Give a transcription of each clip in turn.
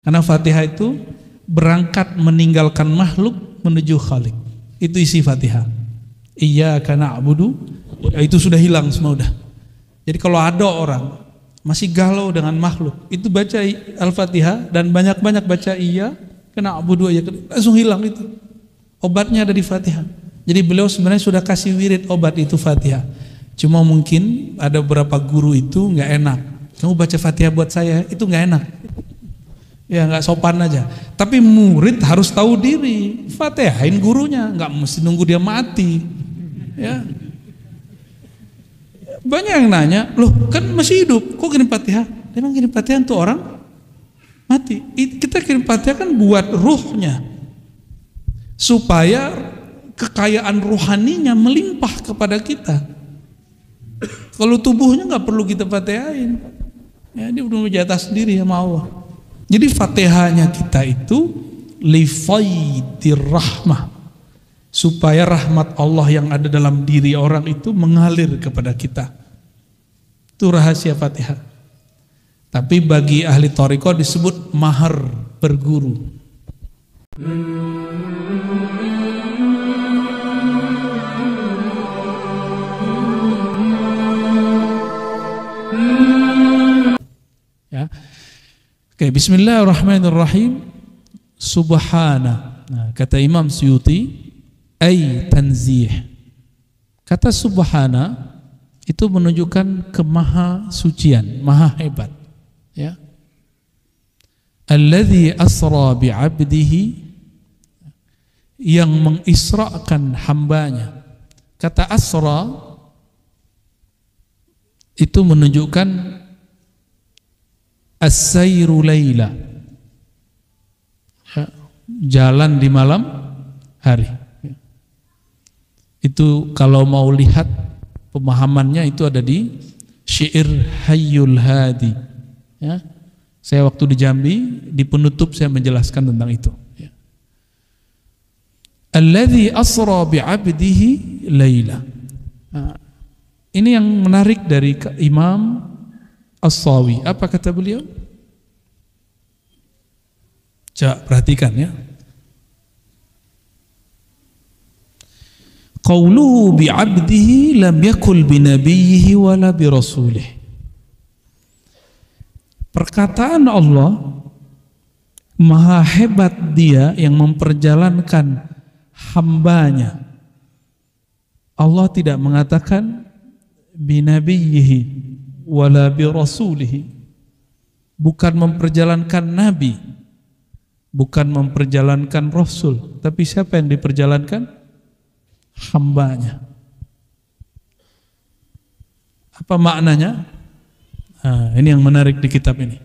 Karena Fatihah itu berangkat meninggalkan makhluk menuju Khalik. Itu isi Fatihah. Iyyaka na'budu, itu sudah hilang semua udah. Jadi kalau ada orang masih galau dengan makhluk, itu baca Al-Fatihah dan banyak-banyak baca iyyaka na'budu aja, langsung hilang itu. Obatnya ada di Fatihah. Jadi beliau sebenarnya sudah kasih wirid obat itu Fatihah. Cuma mungkin ada beberapa guru itu nggak enak. Kamu baca Fatihah buat saya, itu nggak enak. Ya nggak sopan aja. Tapi murid harus tahu diri. Fatihain gurunya, nggak mesti nunggu dia mati. Ya. Banyak yang nanya, loh kan masih hidup, kok kirim Fatihah? Memang kirim Fatihah untuk orang mati. Kita kirim Fatihah kan buat ruhnya, supaya kekayaan rohaninya melimpah kepada kita. Kalau tubuhnya nggak perlu kita Fatihain, ya dia udah menjatah sendiri sama Allah. Jadi Fatihahnya kita itu li faidir rahmah, supaya rahmat Allah yang ada dalam diri orang itu mengalir kepada kita. Itu rahasia Fatihah. Tapi bagi ahli thariqah disebut mahar berguru. Ya. Oke, bismillahirrahmanirrahim. Subhana. Nah, kata Imam Suyuti, ay tanzih. Kata subhana itu menunjukkan kemaha sucian, maha hebat, ya. Alladzi asra bi 'abdihi, yang mengisrakan hambanya. Kata asra itu menunjukkan as-sayru laila, jalan di malam hari. Itu kalau mau lihat pemahamannya itu ada di syair Hayyul Hadi, ya. Saya waktu di Jambi di penutup saya menjelaskan tentang itu, ya. Alladzi asra bi 'abdihi laila. Nah, ini yang menarik dari Imam As-Sawi. Apa kata beliau? Coba perhatikan, ya. Qauluhu bi 'abdihi lam yakul bi nabiyhi wala bi rasulih. Perkataan Allah, maha hebat dia yang memperjalankan hambanya. Allah tidak mengatakan bi nabiyhi wala bi rasulihi. Bukan memperjalankan nabi, bukan memperjalankan rasul, tapi siapa yang diperjalankan? Hambanya. Apa maknanya? Nah, ini yang menarik di kitab ini.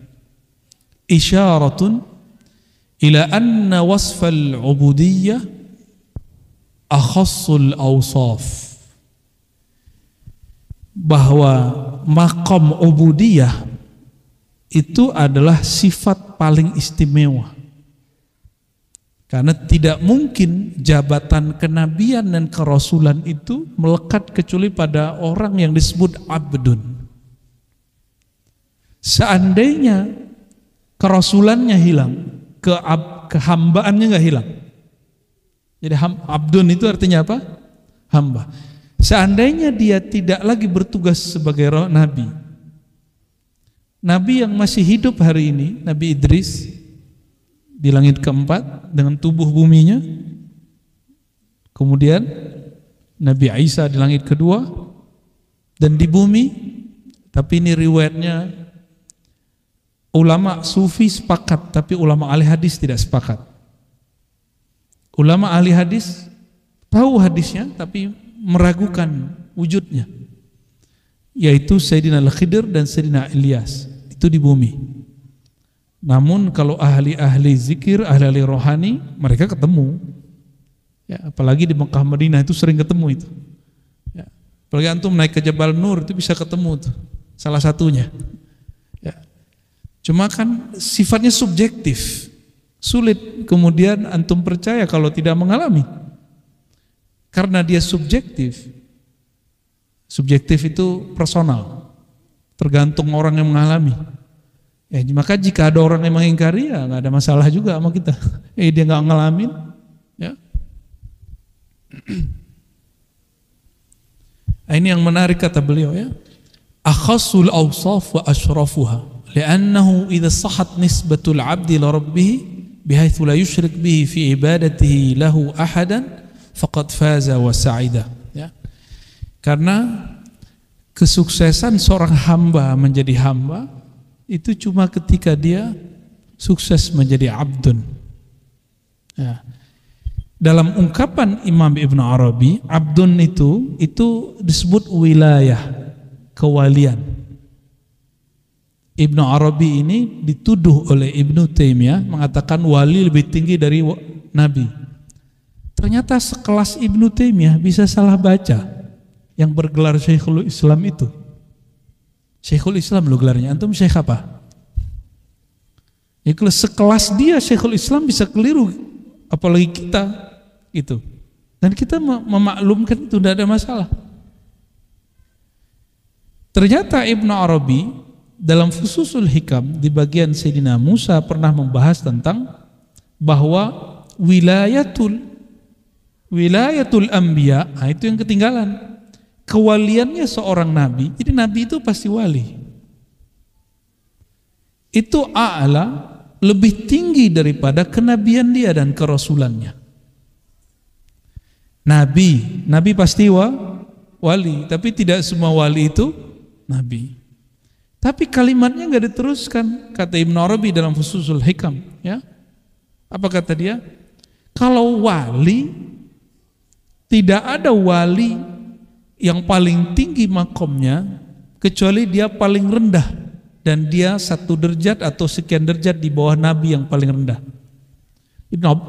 Isyaratun ila anna wasfal ubudiyyah akhassul awsaf. Bahwa maqam ubudiyah itu adalah sifat paling istimewa. Karena tidak mungkin jabatan kenabian dan kerasulan itu melekat kecuali pada orang yang disebut abdun. Seandainya kerasulannya hilang, kehambaannya nggak hilang. Jadi abdun itu artinya apa? Hamba. Seandainya dia tidak lagi bertugas sebagai nabi, nabi yang masih hidup hari ini, Nabi Idris di langit keempat dengan tubuh buminya, kemudian Nabi Isa di langit kedua dan di bumi. Tapi ini riwayatnya ulama sufi sepakat, tapi ulama ahli hadis tidak sepakat. Ulama ahli hadis tahu hadisnya tapi meragukan wujudnya, yaitu Sayyidina Al-Khidir dan Sayyidina Ilyas, itu di bumi. Namun kalau ahli-ahli zikir, ahli-ahli rohani, mereka ketemu, ya, apalagi di Mekah Madinah itu sering ketemu itu, ya. Apalagi antum naik ke Jabal Nur itu bisa ketemu tuh, salah satunya, ya. Cuma kan sifatnya subjektif, sulit kemudian antum percaya kalau tidak mengalami, karena dia subjektif. Subjektif itu personal, tergantung orang yang mengalami. Maka jika ada orang yang mengingkari, ya nggak ada masalah juga sama kita. Dia nggak ngalamin, ya. Ini yang menarik kata beliau, ya. Akhassul awsaf wa ashrafuha, li'annahu idza sahhat nisbatul 'abdi li rabbih bihaitsu la yusyrik bihi fi ibadatihi lahu ahadan faqad faza wa sa'ida, ya. Karena kesuksesan seorang hamba menjadi hamba itu cuma ketika dia sukses menjadi abdun, ya. Dalam ungkapan Imam Ibn Arabi, abdun itu disebut wilayah, kewalian. Ibn Arabi ini dituduh oleh Ibn Taimiyah mengatakan wali lebih tinggi dari nabi. Ternyata sekelas Ibn Taimiyah bisa salah baca yang bergelar Syekhul Islam itu. Syekhul Islam lo gelarnya, antum syekh apa? Ya, kalau sekelas dia Syekhul Islam bisa keliru, apalagi kita itu. Dan kita memaklumkan itu tidak ada masalah. Ternyata Ibn Arabi dalam Fususul Hikam di bagian Sayyidina Musa pernah membahas tentang bahwa wilayatul anbiya, itu yang ketinggalan. Kewaliannya seorang nabi, jadi nabi itu pasti wali. Itu a'la, lebih tinggi daripada kenabian dia dan kerasulannya. Nabi pasti wali, tapi tidak semua wali itu nabi. Tapi kalimatnya nggak diteruskan, kata Ibn Arabi dalam Fususul Hikam, ya. Apa kata dia? Kalau wali, tidak ada wali yang paling tinggi makomnya kecuali dia paling rendah, dan dia satu derajat atau sekian derajat di bawah nabi yang paling rendah.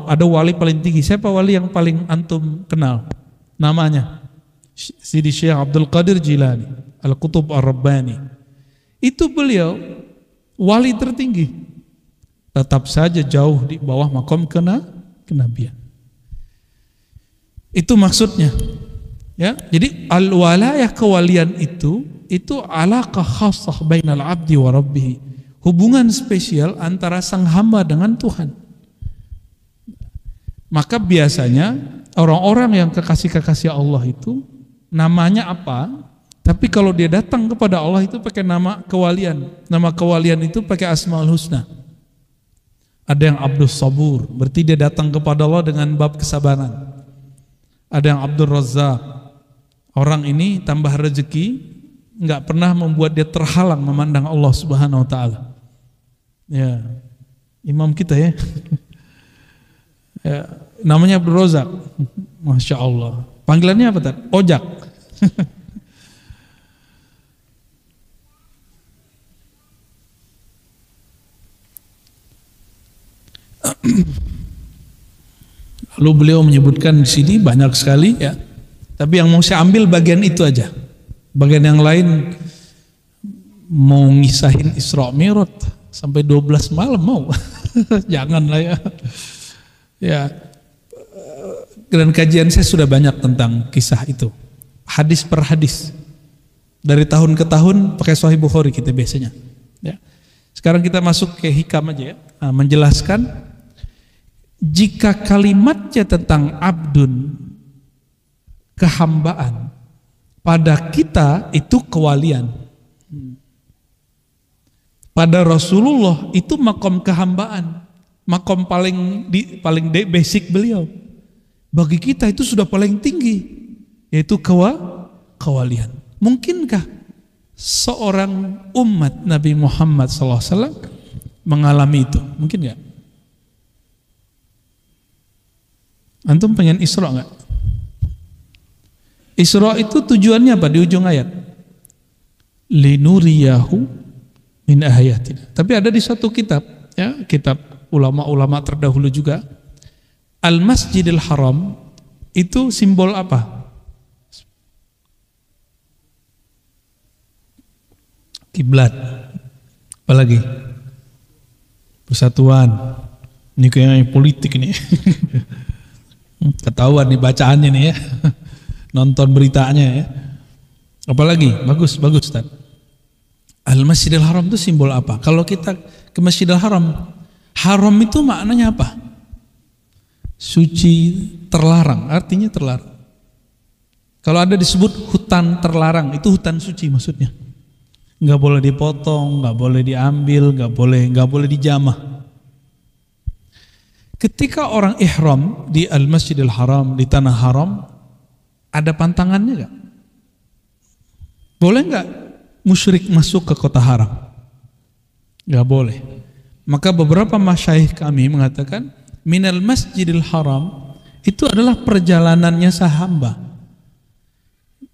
Ada wali paling tinggi. Siapa wali yang paling antum kenal? Namanya Sidi Syekh Abdul Qadir Jilani Al-Qutub Ar-Rabbani. Itu beliau wali tertinggi, tetap saja jauh di bawah makom kenabian. Itu maksudnya, ya. Jadi al-walayah, kewalian itu alaqah khassah bainal abdi wa rabbih, hubungan spesial antara sang hamba dengan Tuhan. Maka biasanya orang-orang yang kekasih-kekasih Allah itu namanya apa? Tapi kalau dia datang kepada Allah itu pakai nama kewalian. Nama kewalian itu pakai Asmaul Husna. Ada yang Abdus Sabur, berarti dia datang kepada Allah dengan bab kesabaran. Ada yang Abdul Razzaq, orang ini tambah rezeki, nggak pernah membuat dia terhalang memandang Allah Subhanahu Wa Taala. Ya, imam kita ya. Ya, namanya Abdul Razzaq, masya Allah. Panggilannya apa tadi? Ojak. Lalu beliau menyebutkan di sini banyak sekali, ya. Tapi yang mau saya ambil bagian itu aja. Bagian yang lain mau ngisahin Isra Mi'raj sampai 12 malam mau. Janganlah ya. Ya. Dan kajian saya sudah banyak tentang kisah itu. Hadis per hadis. Dari tahun ke tahun pakai Sahih Bukhari kita biasanya. Ya. Sekarang kita masuk ke hikam aja, ya. Nah, menjelaskan jika kalimatnya tentang abdun, kehambaan, pada kita itu kewalian, pada Rasulullah itu makom kehambaan, makom paling basic beliau. Bagi kita itu sudah paling tinggi, yaitu kewalian. Mungkinkah seorang umat Nabi Muhammad SAW mengalami itu? Mungkin nggak? Antum pengen Isra nggak? Isra itu tujuannya apa di ujung ayat? Linuriyahu min ayatina. Tapi ada di satu kitab, ya, kitab ulama-ulama terdahulu juga. Al-Masjidil Haram itu simbol apa? Kiblat. Apalagi? Persatuan. Ini kayak politik ini. Ketahuan nih bacaannya nih ya. Nonton beritanya ya. Apalagi? Bagus Ustaz. Al-Masjidil Haram itu simbol apa? Kalau kita ke Masjidil Haram, haram itu maknanya apa? Suci, terlarang, artinya terlarang. Kalau ada disebut hutan terlarang, itu hutan suci maksudnya. Nggak boleh dipotong, nggak boleh diambil, nggak boleh dijamah. Ketika orang ihram di Al-Masjidil Haram, di tanah haram, ada pantangannya nggak? Boleh nggak musyrik masuk ke kota haram? Nggak boleh. Maka beberapa masyayikh kami mengatakan minal masjidil haram itu adalah perjalanannya sahamba.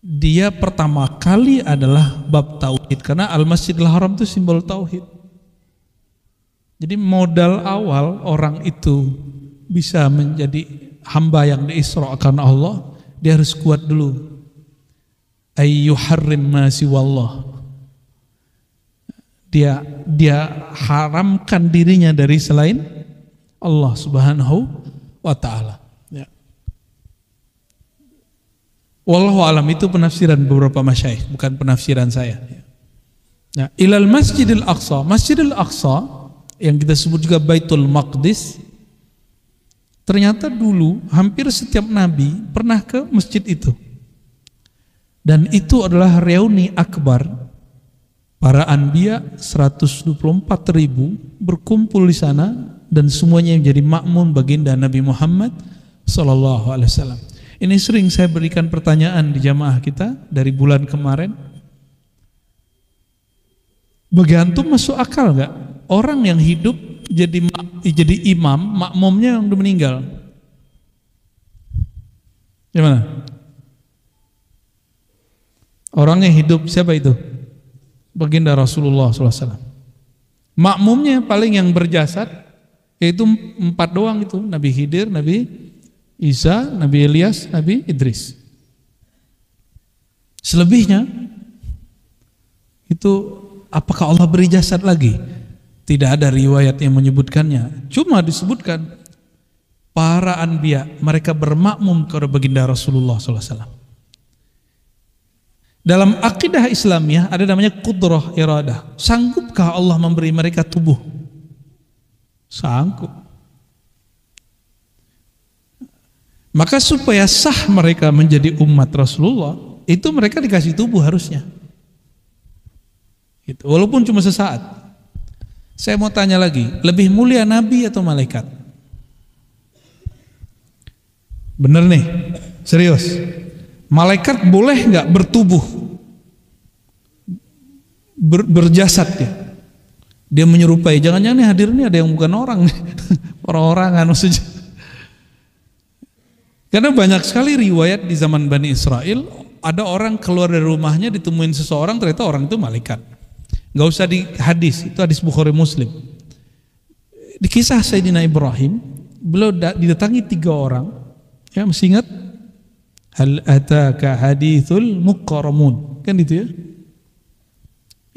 Dia pertama kali adalah bab tauhid, karena al-masjidil haram itu simbol tauhid. Jadi modal awal orang itu bisa menjadi hamba yang diisrakan Allah, dia harus kuat dulu. Ayyuharrim ma siwallah. Dia haramkan dirinya dari selain Allah Subhanahu wa taala. Ya. Wallahu alam, itu penafsiran beberapa masyayikh, bukan penafsiran saya. Nah, ilal Masjidil Aqsa. Masjidil Aqsa yang kita sebut juga Baitul Maqdis, ternyata dulu hampir setiap nabi pernah ke masjid itu. Dan itu adalah reuni akbar. Para anbiya 124.000 berkumpul di sana, dan semuanya menjadi makmum baginda Nabi Muhammad sallallahu alaihi wasallam. Ini sering saya berikan pertanyaan di jamaah kita dari bulan kemarin. Bagi antum masuk akal nggak orang yang hidup jadi imam, makmumnya yang udah meninggal? Gimana? Orang yang hidup siapa itu? Baginda Rasulullah SAW. Makmumnya paling yang berjasad yaitu 4 doang itu, Nabi Khidir, Nabi Isa, Nabi Ilyas, Nabi Idris. Selebihnya itu apakah Allah beri jasad lagi? Tidak ada riwayat yang menyebutkannya. Cuma disebutkan para anbiya mereka bermakmum kepada baginda Rasulullah SAW. Dalam akidah Islamiyah ada namanya qudrah iradah. Sanggupkah Allah memberi mereka tubuh? Sanggup. Maka supaya sah mereka menjadi umat Rasulullah, itu mereka dikasih tubuh harusnya. Gitu. Walaupun cuma sesaat. Saya mau tanya lagi, lebih mulia nabi atau malaikat? Bener nih, serius. Malaikat boleh nggak bertubuh, berjasad ya? Dia menyerupai, jangan-jangan hadir ini ada yang bukan orang, orang-orangan maksudnya. Karena banyak sekali riwayat di zaman Bani Israel, ada orang keluar dari rumahnya ditemuin seseorang, ternyata orang itu malaikat. Nggak usah di hadis, itu hadis Bukhari Muslim. Di kisah Sayyidina Ibrahim, beliau didatangi 3 orang, ya masih ingat? Hal ataka hadithul muqarramun, kan itu ya?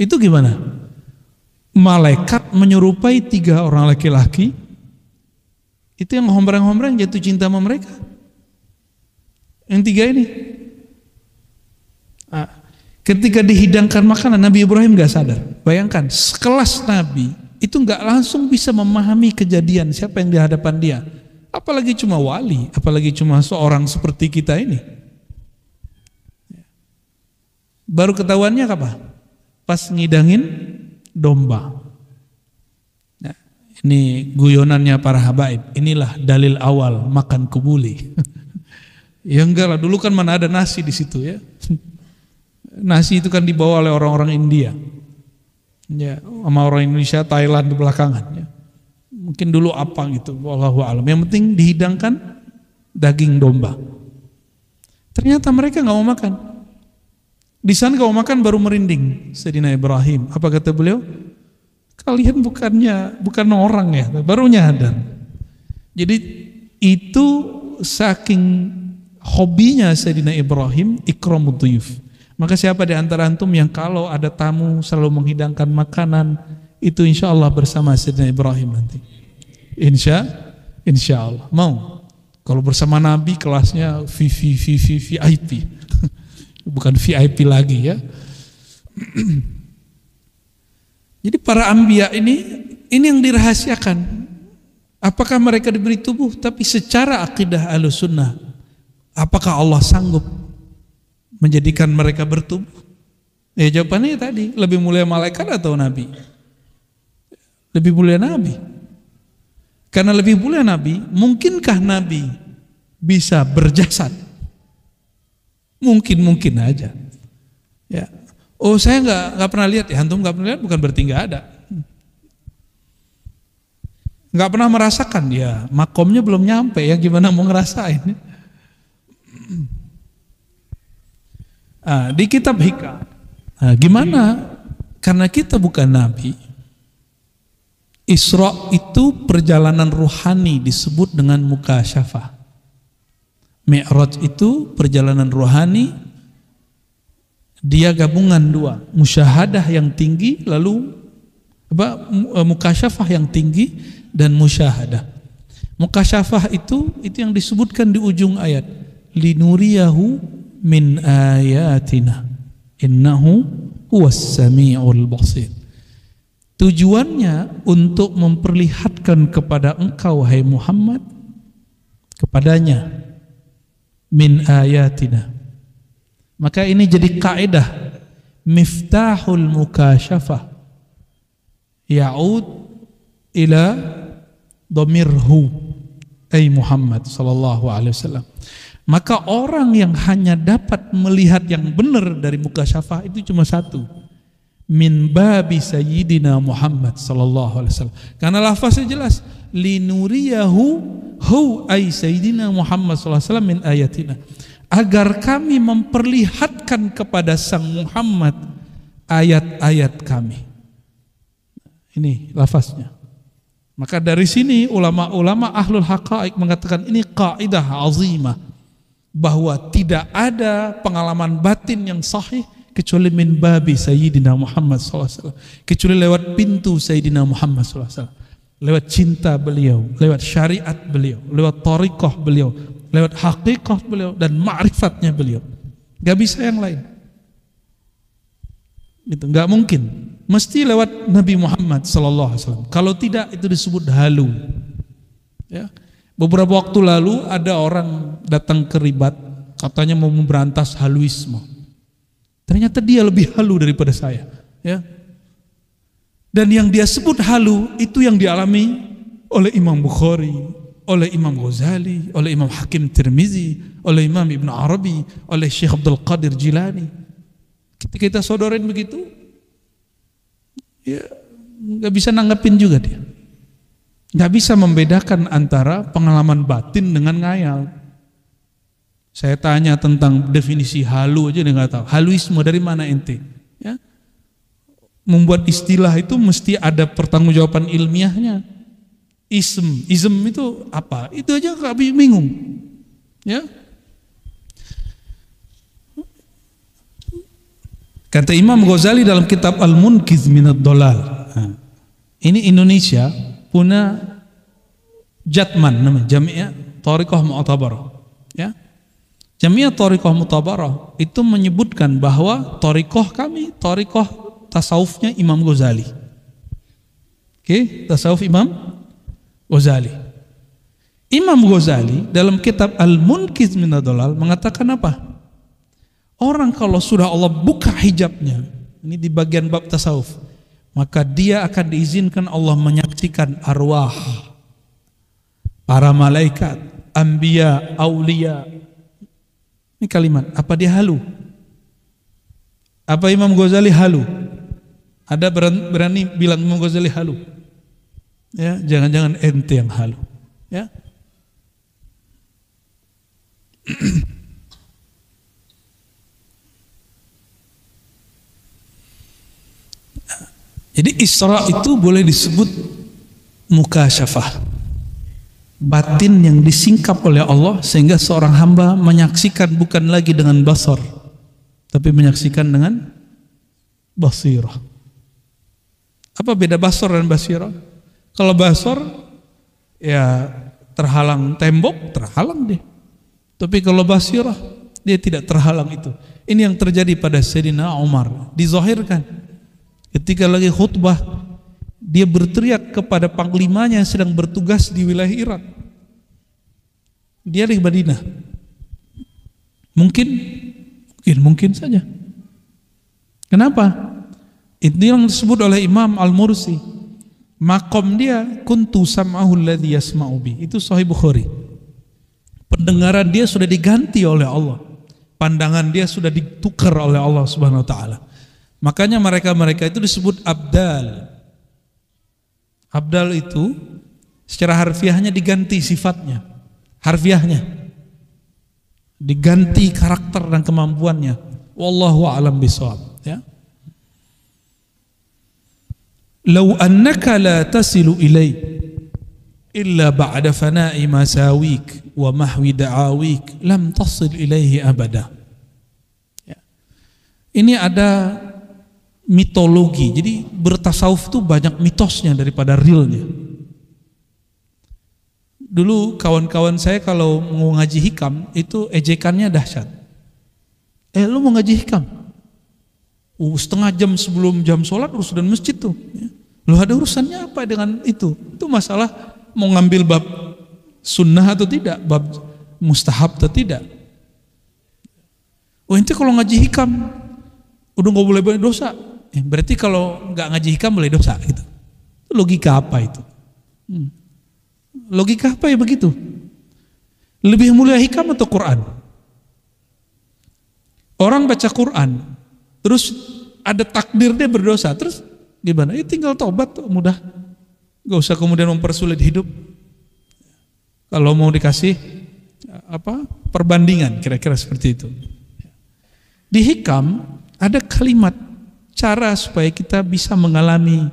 Itu gimana? Malaikat menyerupai 3 orang laki-laki, itu yang hombrang-hombrang jatuh cinta sama mereka. Yang 3 ini, ketika dihidangkan makanan, Nabi Ibrahim gak sadar. Bayangkan, sekelas Nabi itu gak langsung bisa memahami kejadian siapa yang di hadapan dia. Apalagi cuma wali, apalagi cuma seorang seperti kita ini. Baru ketahuannya apa? Pas ngidangin domba. Nah, ini guyonannya para habaib. Inilah dalil awal makan kebuli. Ya enggak lah, dulu kan mana ada nasi di situ ya. Nasi itu kan dibawa oleh orang-orang India. Ya, sama orang Indonesia, Thailand di belakangan ya. Mungkin dulu apa gitu, wallahu alam. Yang penting dihidangkan daging domba. Ternyata mereka nggak mau makan. Di sana nggak mau makan baru merinding. Sayyidina Ibrahim, apa kata beliau? Kalian bukan orang ya, baru nyadar. Jadi itu saking hobinya Sayyidina Ibrahim ikramud dhuyuf. Maka siapa di antara antum yang kalau ada tamu selalu menghidangkan makanan, itu insya Allah bersama Sayyidina Ibrahim nanti. Insya Allah. Mau? Kalau bersama Nabi kelasnya VIP. Bukan VIP lagi ya. Jadi para anbiya ini yang dirahasiakan. Apakah mereka diberi tubuh? Tapi secara akidah Ahlussunnah, apakah Allah sanggup menjadikan mereka bertubuh? Ya jawabannya tadi, lebih mulia malaikat atau nabi? Lebih mulia nabi. Karena lebih mulia nabi, mungkinkah nabi bisa berjasad? Mungkin aja. Ya. Oh, saya nggak pernah lihat. Ya, antum nggak pernah lihat bukan berarti nggak ada. Nggak pernah merasakan, ya makomnya belum nyampe, ya gimana mau ngerasain? Di kitab Hikam, gimana? Karena kita bukan nabi. Isra itu perjalanan ruhani disebut dengan mukasyafah. Mi'raj itu perjalanan ruhani, dia gabungan dua, musyahadah yang tinggi, lalu mukasyafah yang tinggi dan musyahadah. Mukasyafah itu yang disebutkan di ujung ayat, linuriyahu min ayatina innahu huwas sami'ul basir. Tujuannya untuk memperlihatkan kepada engkau, hai Muhammad, kepadanya, min ayatina. Maka ini jadi kaidah, miftahul mukasyafah ya'ud ila dhamirhu, ay Muhammad sallallahu alaihi wasallam. Maka orang yang hanya dapat melihat yang benar dari mukasyafah itu cuma satu, min babi sayyidina Muhammad sallallahu alaihi wasallam. Karena lafaznya jelas, linuriyahu hu ay sayyidina Muhammad sallallahu alaihi wasallam min ayatina. Agar kami memperlihatkan kepada sang Muhammad ayat-ayat kami. Ini lafaznya. Maka dari sini ulama-ulama ahlul haqaiq mengatakan ini kaidah azimah, bahwa tidak ada pengalaman batin yang sahih kecuali min babi Sayyidina Muhammad SAW, kecuali lewat pintu Sayyidina Muhammad SAW, lewat cinta beliau, lewat syariat beliau, lewat thariqah beliau, lewat haqiqah beliau dan ma'rifatnya beliau. Gak bisa yang lain. Gitu, gak mungkin. Mesti lewat Nabi Muhammad SAW. Kalau tidak itu disebut halu. Ya. Beberapa waktu lalu ada orang datang ke Ribat, katanya mau memberantas haluisme. Ternyata dia lebih halu daripada saya. Ya. Dan yang dia sebut halu itu yang dialami oleh Imam Bukhari, oleh Imam Ghazali, oleh Imam Hakim Tirmizi, oleh Imam Ibn Arabi, oleh Syekh Abdul Qadir Jilani. Ketika kita sodorin begitu, ya nggak bisa nanggepin juga dia. Nggak bisa membedakan antara pengalaman batin dengan ngayal. Saya tanya tentang definisi halu aja dia nggak tahu. Haluisme dari mana ente? Ya. Membuat istilah itu mesti ada pertanggungjawaban ilmiahnya. Ism itu apa? Itu aja kami bingung. Ya. Kata Imam Ghazali dalam kitab Al-Munqiz minad Dhalal. Ini Indonesia punya Jatman namanya, Jami'ah Thariqah Mu'tabarah. Ya. Jami'ah Thariqah Mu'tabarah itu menyebutkan bahwa thariqah kami, thariqah tasawufnya Imam Ghazali. Oke, tasawuf Imam Ghazali. Imam Ghazali dalam kitab Al-Munqiz minad Dhalal mengatakan apa? Orang kalau sudah Allah buka hijabnya, ini di bagian bab tasawuf, maka dia akan diizinkan Allah menyaksikan arwah, para malaikat, anbiya, aulia. Ini kalimat, apa dia halu? Apa Imam Ghazali halu? Ada berani bilang Imam Ghazali halu? Ya, jangan-jangan ente yang halu. Ya. Jadi Isra itu boleh disebut mukasyafah, batin yang disingkap oleh Allah sehingga seorang hamba menyaksikan bukan lagi dengan basar, tapi menyaksikan dengan basirah. Apa beda basar dan basirah? Kalau basar ya terhalang tembok, terhalang deh. Tapi kalau basirah dia tidak terhalang itu. Ini yang terjadi pada Sayyidina Umar, dizahirkan ketika lagi khutbah dia berteriak kepada panglimanya yang sedang bertugas di wilayah Irak. Dia di Madinah. Mungkin saja. Kenapa? Itu yang disebut oleh Imam Al-Mursi. Makom dia kuntu sam'ahu alladhi yasma'u bi. Itu Sahih Bukhari. Pendengaran dia sudah diganti oleh Allah. Pandangan dia sudah ditukar oleh Allah Subhanahu wa taala. Makanya mereka itu disebut abdal. Abdal itu secara harfiahnya diganti sifatnya. Harfiahnya diganti karakter dan kemampuannya. Wallahu a'lam bishawab, ya. Lau annaka la tasilu ilai illa ba'da fana'i masawik wa mahwi da'awik lam tasil ilaihi abada. Ya. Ini ada mitologi. Jadi bertasawuf itu banyak mitosnya daripada realnya. Dulu kawan-kawan saya kalau mau ngaji hikam itu ejekannya dahsyat. Lu mau ngaji hikam? Setengah jam sebelum jam sholat urusan masjid tuh. Lu ada urusannya apa dengan itu? Itu masalah mau ngambil bab sunnah atau tidak, bab mustahab atau tidak. Ente kalau ngaji hikam udah nggak boleh dosa. Berarti kalau nggak ngaji hikam boleh dosa gitu. Logika apa itu? Logika apa ya begitu? Lebih mulia hikam atau Quran? Orang baca Quran, terus ada takdir dia berdosa, terus gimana? Tinggal tobat tuh, mudah. Gak usah kemudian mempersulit hidup. Kalau mau dikasih perbandingan, kira-kira seperti itu. Di hikam ada kalimat cara supaya kita bisa mengalami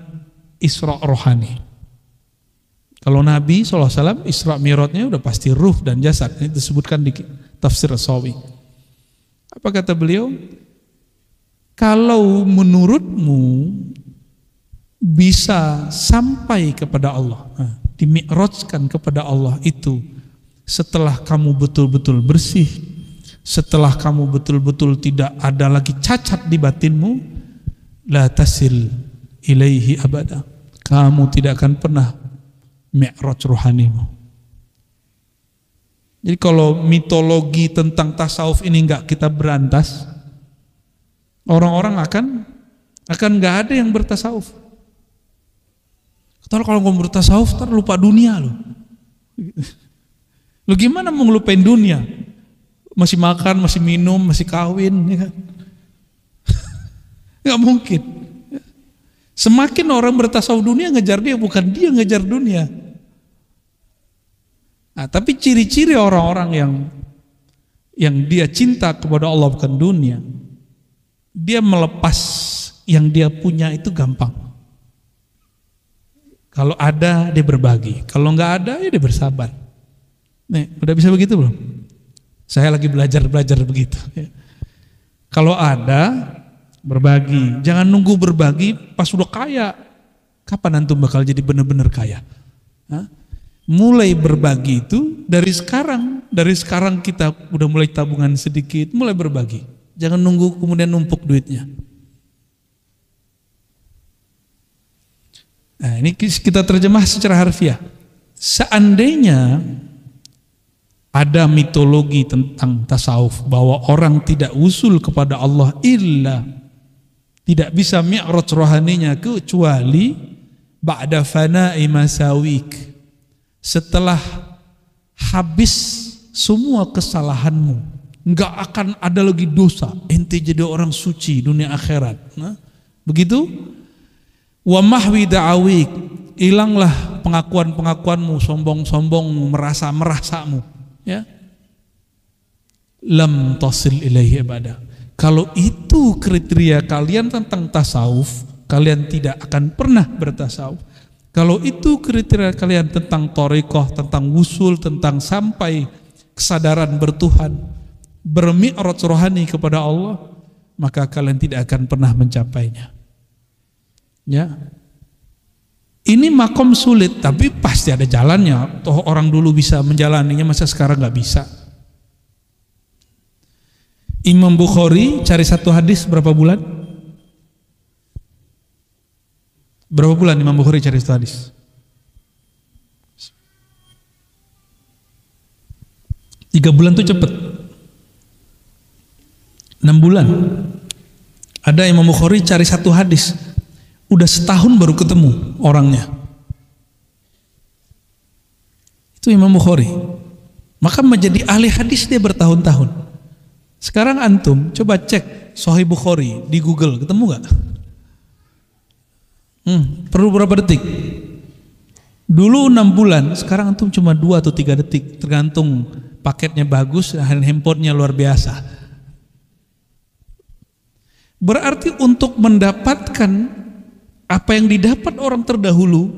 Isra rohani. Kalau Nabi SAW Isra Mi'rajnya udah pasti ruh dan jasad. Ini disebutkan di tafsir As-Sawi. Apa kata beliau? Kalau menurutmu bisa sampai kepada Allah, dimi'rajkan kepada Allah itu setelah kamu betul-betul bersih, setelah kamu betul-betul tidak ada lagi cacat di batinmu, la tasil ilaihi abada. Kamu tidak akan pernah mi'raj rohanimu. Jadi kalau mitologi tentang tasawuf ini enggak kita berantas, orang-orang akan enggak ada yang bertasawuf. Kalau ngomong bertasawuf ntar lupa dunia loh. Lu gimana mau ngelupain dunia? Masih makan, masih minum, masih kawin, ya kan? Nggak mungkin. Semakin orang bertasawuf dunia ngejar dia, bukan dia ngejar dunia. Nah, tapi ciri-ciri orang-orang yang dia cinta kepada Allah bukan dunia, dia melepas yang dia punya itu gampang. Kalau ada dia berbagi, kalau nggak ada ya dia bersabar. Nih, udah bisa begitu belum? Saya lagi belajar begitu. Kalau ada berbagi, jangan nunggu berbagi pas udah kaya. Kapan antum bakal jadi benar-benar kaya? Hah? Mulai berbagi itu dari sekarang kita udah mulai tabungan sedikit, mulai berbagi. Jangan nunggu kemudian numpuk duitnya. Nah, ini kita terjemah secara harfiah. Seandainya ada mitologi tentang tasawuf bahwa orang tidak usul kepada Allah illa tidak bisa mi'raj rohaninya kecuali ba'da fana'i masawik, setelah habis semua kesalahanmu, enggak akan ada lagi dosa, ente jadi orang suci dunia akhirat. Nah, begitu. Wa mahwi da'awik, hilanglah pengakuan-pengakuanmu, sombong-sombongmu, merasa-merasamu, ya. Lam tasil ilaihi abada. Kalau itu kriteria kalian tentang tasawuf, kalian tidak akan pernah bertasawuf. Kalau itu kriteria kalian tentang thariqah, tentang wusul, tentang sampai kesadaran bertuhan, bermi'raj rohani kepada Allah, maka kalian tidak akan pernah mencapainya. Ya, ini makom sulit, tapi pasti ada jalannya. Toh orang dulu bisa menjalaninya, masa sekarang nggak bisa? Imam Bukhari cari satu hadis berapa bulan? Berapa bulan Imam Bukhari cari satu hadis? 3 bulan tuh cepet. 6 bulan. Ada Imam Bukhari cari satu hadis, udah setahun baru ketemu orangnya. Itu Imam Bukhari. Maka menjadi ahli hadis dia bertahun-tahun. Sekarang antum coba cek Sahih Bukhari di Google, ketemu gak? Perlu berapa detik? Dulu 6 bulan, sekarang antum cuma 2 atau 3 detik, tergantung paketnya bagus dan handphonenya luar biasa. Berarti untuk mendapatkan apa yang didapat orang terdahulu,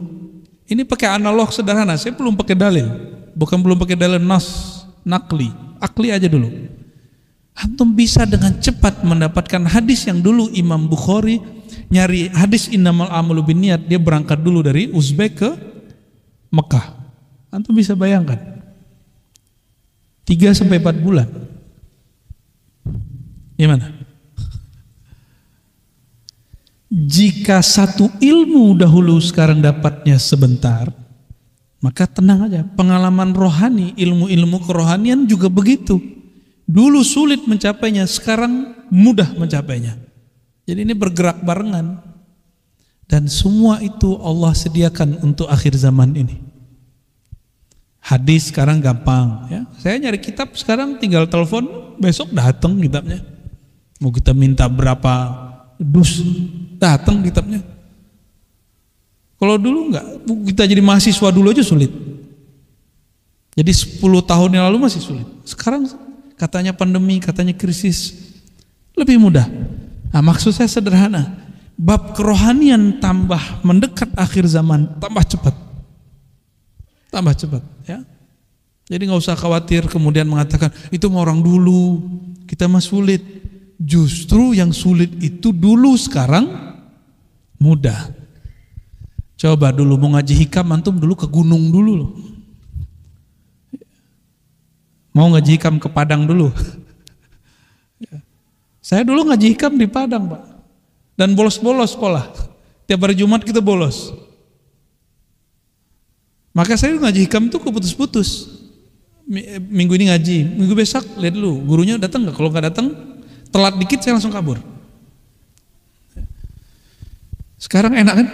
ini pakai analog sederhana. Saya belum pakai dalil, belum pakai dalil nas, nakli, akli aja dulu. Antum bisa dengan cepat mendapatkan hadis yang dulu Imam Bukhari nyari hadis innamal a'malu binniyat, dia berangkat dulu dari Uzbek ke Mekah. Antum bisa bayangkan 3-4 bulan. Gimana? Jika satu ilmu dahulu sekarang dapatnya sebentar, maka tenang aja. Pengalaman rohani, ilmu-ilmu kerohanian juga begitu. Dulu sulit mencapainya, sekarang mudah mencapainya. Jadi ini bergerak barengan. Dan semua itu Allah sediakan untuk akhir zaman ini. Hadis sekarang gampang ya. Saya nyari kitab sekarang tinggal telepon, besok datang kitabnya. Mau kita minta berapa dus, datang kitabnya. Kalau dulu enggak, kita jadi mahasiswa dulu aja sulit. Jadi 10 tahun yang lalu masih sulit. Sekarang katanya pandemi, katanya krisis, lebih mudah. Nah, maksud saya sederhana, bab kerohanian tambah mendekat akhir zaman, tambah cepat ya. Jadi nggak usah khawatir kemudian mengatakan itu mau orang dulu, kita mah sulit. Justru yang sulit itu dulu, sekarang mudah. Coba dulu mau ngaji hikam, antum dulu ke gunung dulu loh. Mau ngaji hikam ke Padang dulu. Saya dulu ngaji hikam di Padang, Pak. Dan bolos-bolos sekolah. Tiap hari Jumat kita bolos. Maka saya ngaji hikam itu keputus-putus. Minggu ini ngaji, minggu besok lihat dulu gurunya datang nggak. Kalau nggak datang, telat dikit saya langsung kabur. Sekarang enak kan?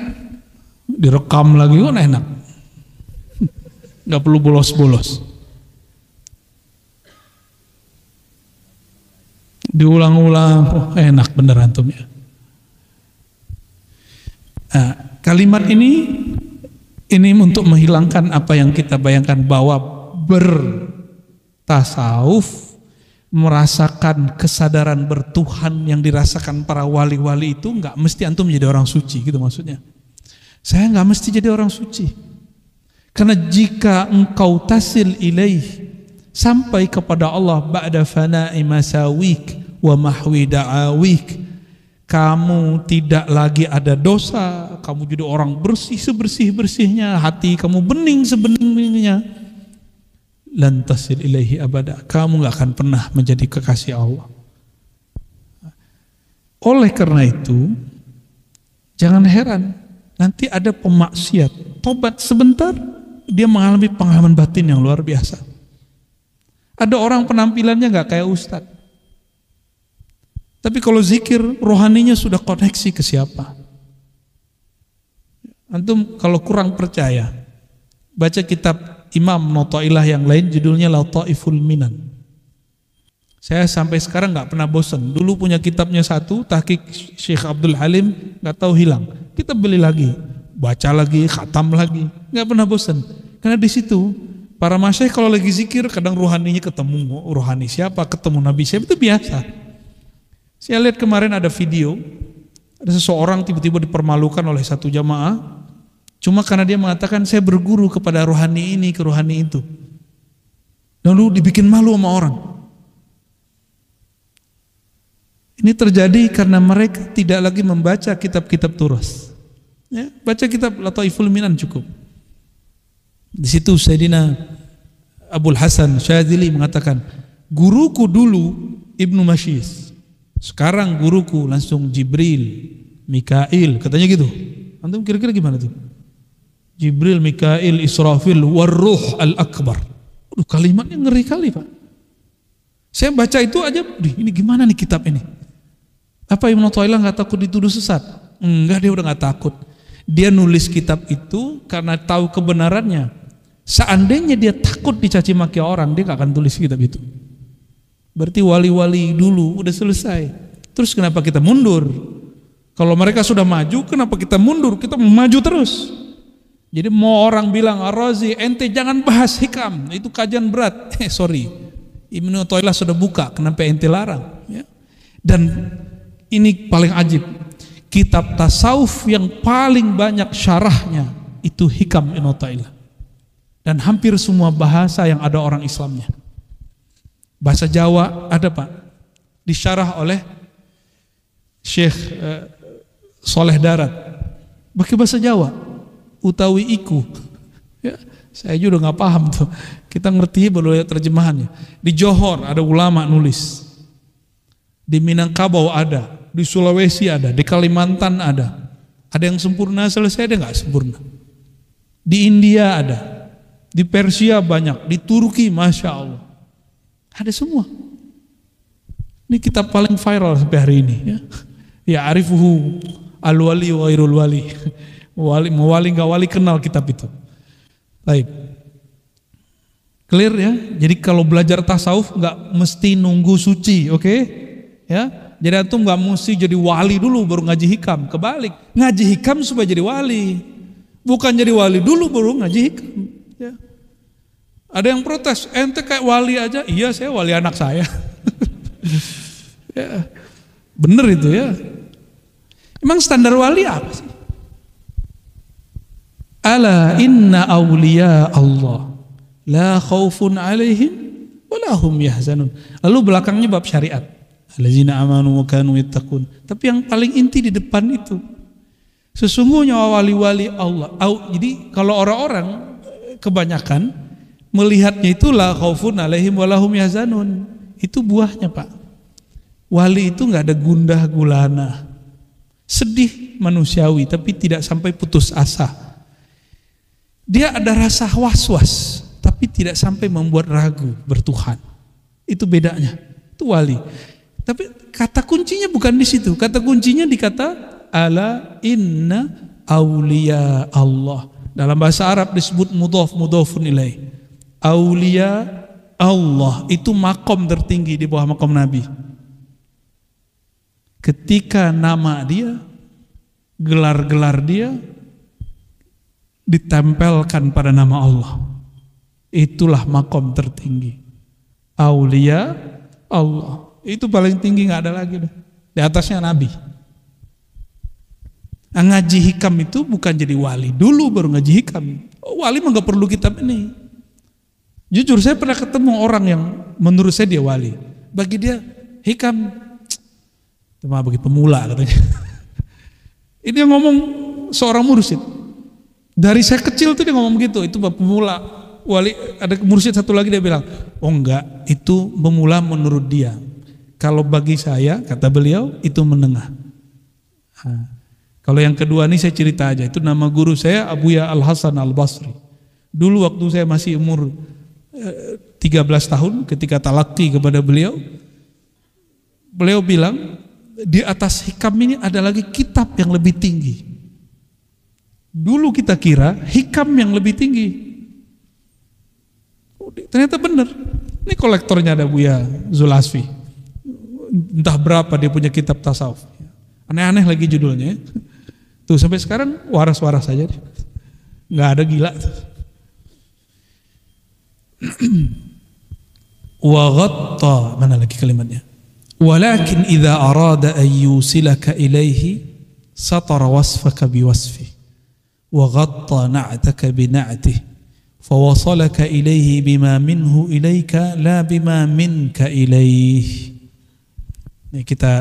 Direkam lagi kan enak. Nggak perlu bolos-bolos. Diulang-ulang, enak bener antum ya. Nah, kalimat ini untuk menghilangkan apa yang kita bayangkan bahwa bertasawuf, merasakan kesadaran bertuhan yang dirasakan para wali-wali itu nggak mesti antum menjadi orang suci gitu maksudnya. Saya nggak mesti jadi orang suci. Karena jika engkau tasil ilaih, sampai kepada Allah ba'da fana'i masawik wa mahwi da'awik, kamu tidak lagi ada dosa, kamu jadi orang bersih sebersih-bersihnya, hati kamu bening sebening-beningnya, lan tasil ilaihi abada, kamu gak akan pernah menjadi kekasih Allah. Oleh karena itu, jangan heran nanti ada pemaksiat, tobat sebentar, dia mengalami pengalaman batin yang luar biasa. Ada orang penampilannya gak kayak ustadz, tapi kalau zikir rohaninya sudah koneksi ke siapa. Antum kalau kurang percaya, baca kitab Imam Notoilah yang lain, judulnya Lataiful Minan. Saya sampai sekarang gak pernah bosan. Dulu punya kitabnya satu, tahqiq Syekh Abdul Halim, gak tahu hilang. Kita beli lagi, baca lagi, khatam lagi, gak pernah bosan. Karena di situ para masyayikh kalau lagi zikir kadang rohaninya ketemu, rohani siapa, ketemu Nabi siapa, itu biasa. Saya lihat kemarin ada video, ada seseorang tiba-tiba dipermalukan oleh satu jamaah, cuma karena dia mengatakan saya berguru kepada rohani ini, ke rohani itu. Lalu dibikin malu sama orang. Ini terjadi karena mereka tidak lagi membaca kitab-kitab turas. Ya, baca kitab Lataiful Minan cukup. Di situ Sayyidina Abul Hasan Syadzili mengatakan, guruku dulu Ibnu Masyis, sekarang guruku langsung Jibril, Mikail, katanya gitu. Antum kira-kira gimana tuh? Jibril, Mikail, Israfil, Warruh al-Akbar. Aduh, kalimatnya ngeri kali Pak. Saya baca itu aja, ini gimana nih kitab ini? Apa Ibnu Athaillah nggak takut dituduh sesat? Enggak, dia udah nggak takut. Dia nulis kitab itu karena tahu kebenarannya. Seandainya dia takut dicaci maki orang, dia nggak akan tulis kitab itu. Berarti wali-wali dulu udah selesai. Terus kenapa kita mundur? Kalau mereka sudah maju, kenapa kita mundur? Kita maju terus. Jadi mau orang bilang, Ar-Razi, ente jangan bahas hikam, itu kajian berat. Sorry, Ibnu Athaillah sudah buka, kenapa ente larang? Ya. Dan ini paling ajib, kitab tasawuf yang paling banyak syarahnya itu hikam Ibnu Athaillah. Dan hampir semua bahasa yang ada orang Islamnya. Bahasa Jawa ada Pak, disyarah oleh Syekh Soleh Darat, pakai bahasa Jawa, utawi iku. Ya, saya juga nggak paham tuh. Kita ngerti baru lihat terjemahannya. Di Johor ada ulama nulis, di Minangkabau ada, di Sulawesi ada, di Kalimantan ada. Ada yang sempurna selesai, ada nggak sempurna. Di India ada, di Persia banyak, di Turki masya Allah ada semua. Ini kitab paling viral sampai hari ini. Ya arifuhu al-wali wa ghairul wali. Wali nggak wali kenal kitab itu. Baik. Clear ya? Jadi kalau belajar tasawuf nggak mesti nunggu suci, oke? Ya. Jadi antum nggak mesti jadi wali dulu baru ngaji hikam. Kebalik, ngaji hikam supaya jadi wali. Bukan jadi wali dulu baru ngaji hikam. Ya. Ada yang protes, ente kayak wali aja. Iya, saya wali anak saya. Ya. Bener itu ya. Emang standar wali apa sih? Ala inna awliya Allah la khaufun alaihim wa la hum yahzanun. Lalu belakangnya bab syariat. Allazina amanu wa kanu yattaqun. Tapi yang paling inti di depan itu, sesungguhnya wali-wali Allah. Jadi kalau orang-orang kebanyakan melihatnya itu la khaufun alaihim wa la hum yahzanun. Itu buahnya Pak. Wali itu nggak ada gundah gulana, sedih manusiawi tapi tidak sampai putus asa. Dia ada rasa was-was tapi tidak sampai membuat ragu bertuhan. Itu bedanya. Itu wali. Tapi kata kuncinya bukan di situ. Kata kuncinya di kata ala inna auliya Allah. Dalam bahasa Arab disebut mudhaf mudhafun ilaih. Auliya Allah itu makom tertinggi di bawah makom Nabi. Ketika nama dia, gelar-gelar dia ditempelkan pada nama Allah, itulah makom tertinggi. Aulia Allah itu paling tinggi, nggak ada lagi dah. Di atasnya Nabi. Ngaji hikam itu bukan jadi wali dulu baru ngaji hikam. Wali mah nggak perlu kitab ini. Jujur saya pernah ketemu orang yang menurut saya dia wali. Bagi dia hikam cuma bagi pemula katanya. Ini yang ngomong seorang mursyid. Dari saya kecil tuh dia ngomong begitu, itu bab pemula. Wali ada mursyid satu lagi dia bilang, "Oh enggak, itu pemula menurut dia. Kalau bagi saya," kata beliau, "itu menengah." Nah, kalau yang kedua nih saya cerita aja, itu nama guru saya Abuya Al-Hasan Al-Basri. Dulu waktu saya masih umur 13 tahun ketika talaqi kepada beliau, beliau bilang, di atas hikam ini ada lagi kitab yang lebih tinggi. Dulu kita kira hikam yang lebih tinggi. Ternyata benar. Ini kolektornya ada Buya Zulasfi. Entah berapa dia punya kitab tasawuf. Aneh-aneh lagi judulnya. Tuh sampai sekarang waras-waras saja. Nggak ada gila. Wa ghatta, mana lagi kalimatnya? Walakin idza arada an yusilaka ilaihi satara wasfaka biwasfi wa ghatta na'taka bina'tihi fawasalaka ilaihi bima minhu ilaika la bima minka ilaihi. Ini kita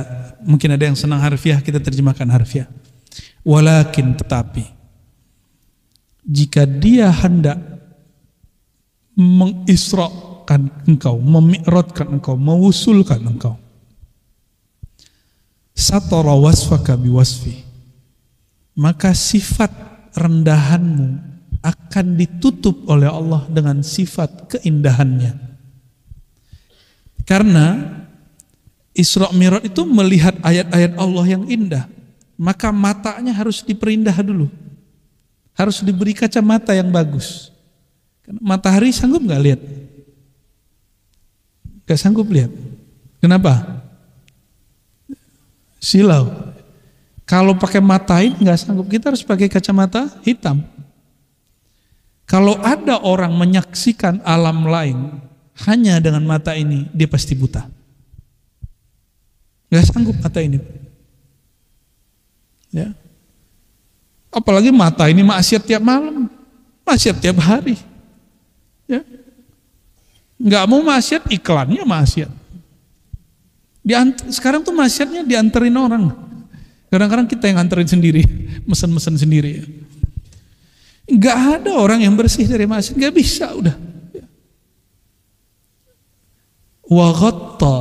mungkin ada yang senang harfiah, kita terjemahkan harfiah. Walakin tetapi jika dia hendak mengisrakan engkau, memi'radkan engkau, mewusulkan engkau, satara wasfaka biwasfi, maka sifat rendahanmu akan ditutup oleh Allah dengan sifat keindahannya. Karena Isra Mi'raj itu melihat ayat-ayat Allah yang indah, maka matanya harus diperindah dulu. Harus diberi kacamata yang bagus. Matahari sanggup nggak lihat? Nggak sanggup lihat. Kenapa? Silau. Kalau pakai mata ini nggak sanggup, kita harus pakai kacamata hitam. Kalau ada orang menyaksikan alam lain hanya dengan mata ini, dia pasti buta. Nggak sanggup mata ini. Ya. Apalagi mata ini maksiat tiap malam, maksiat tiap hari. Ya. Nggak mau maksiat, iklannya maksiat. Sekarang tuh maksiatnya dianterin orang. Kadang-kadang kita yang anterin sendiri, mesen-mesen sendiri. Nggak ada orang yang bersih dari maksiat, nggak bisa udah. Wa ghatta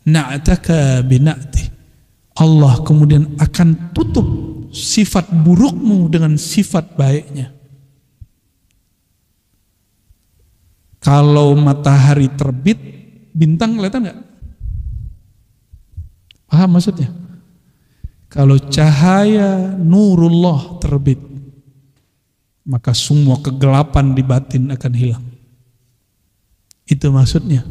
na'taka bina'ti. Allah kemudian akan tutup sifat burukmu dengan sifat baiknya. Kalau matahari terbit, bintang kelihatan nggak? Paham maksudnya? Kalau cahaya nurullah terbit, maka semua kegelapan di batin akan hilang. Itu maksudnya.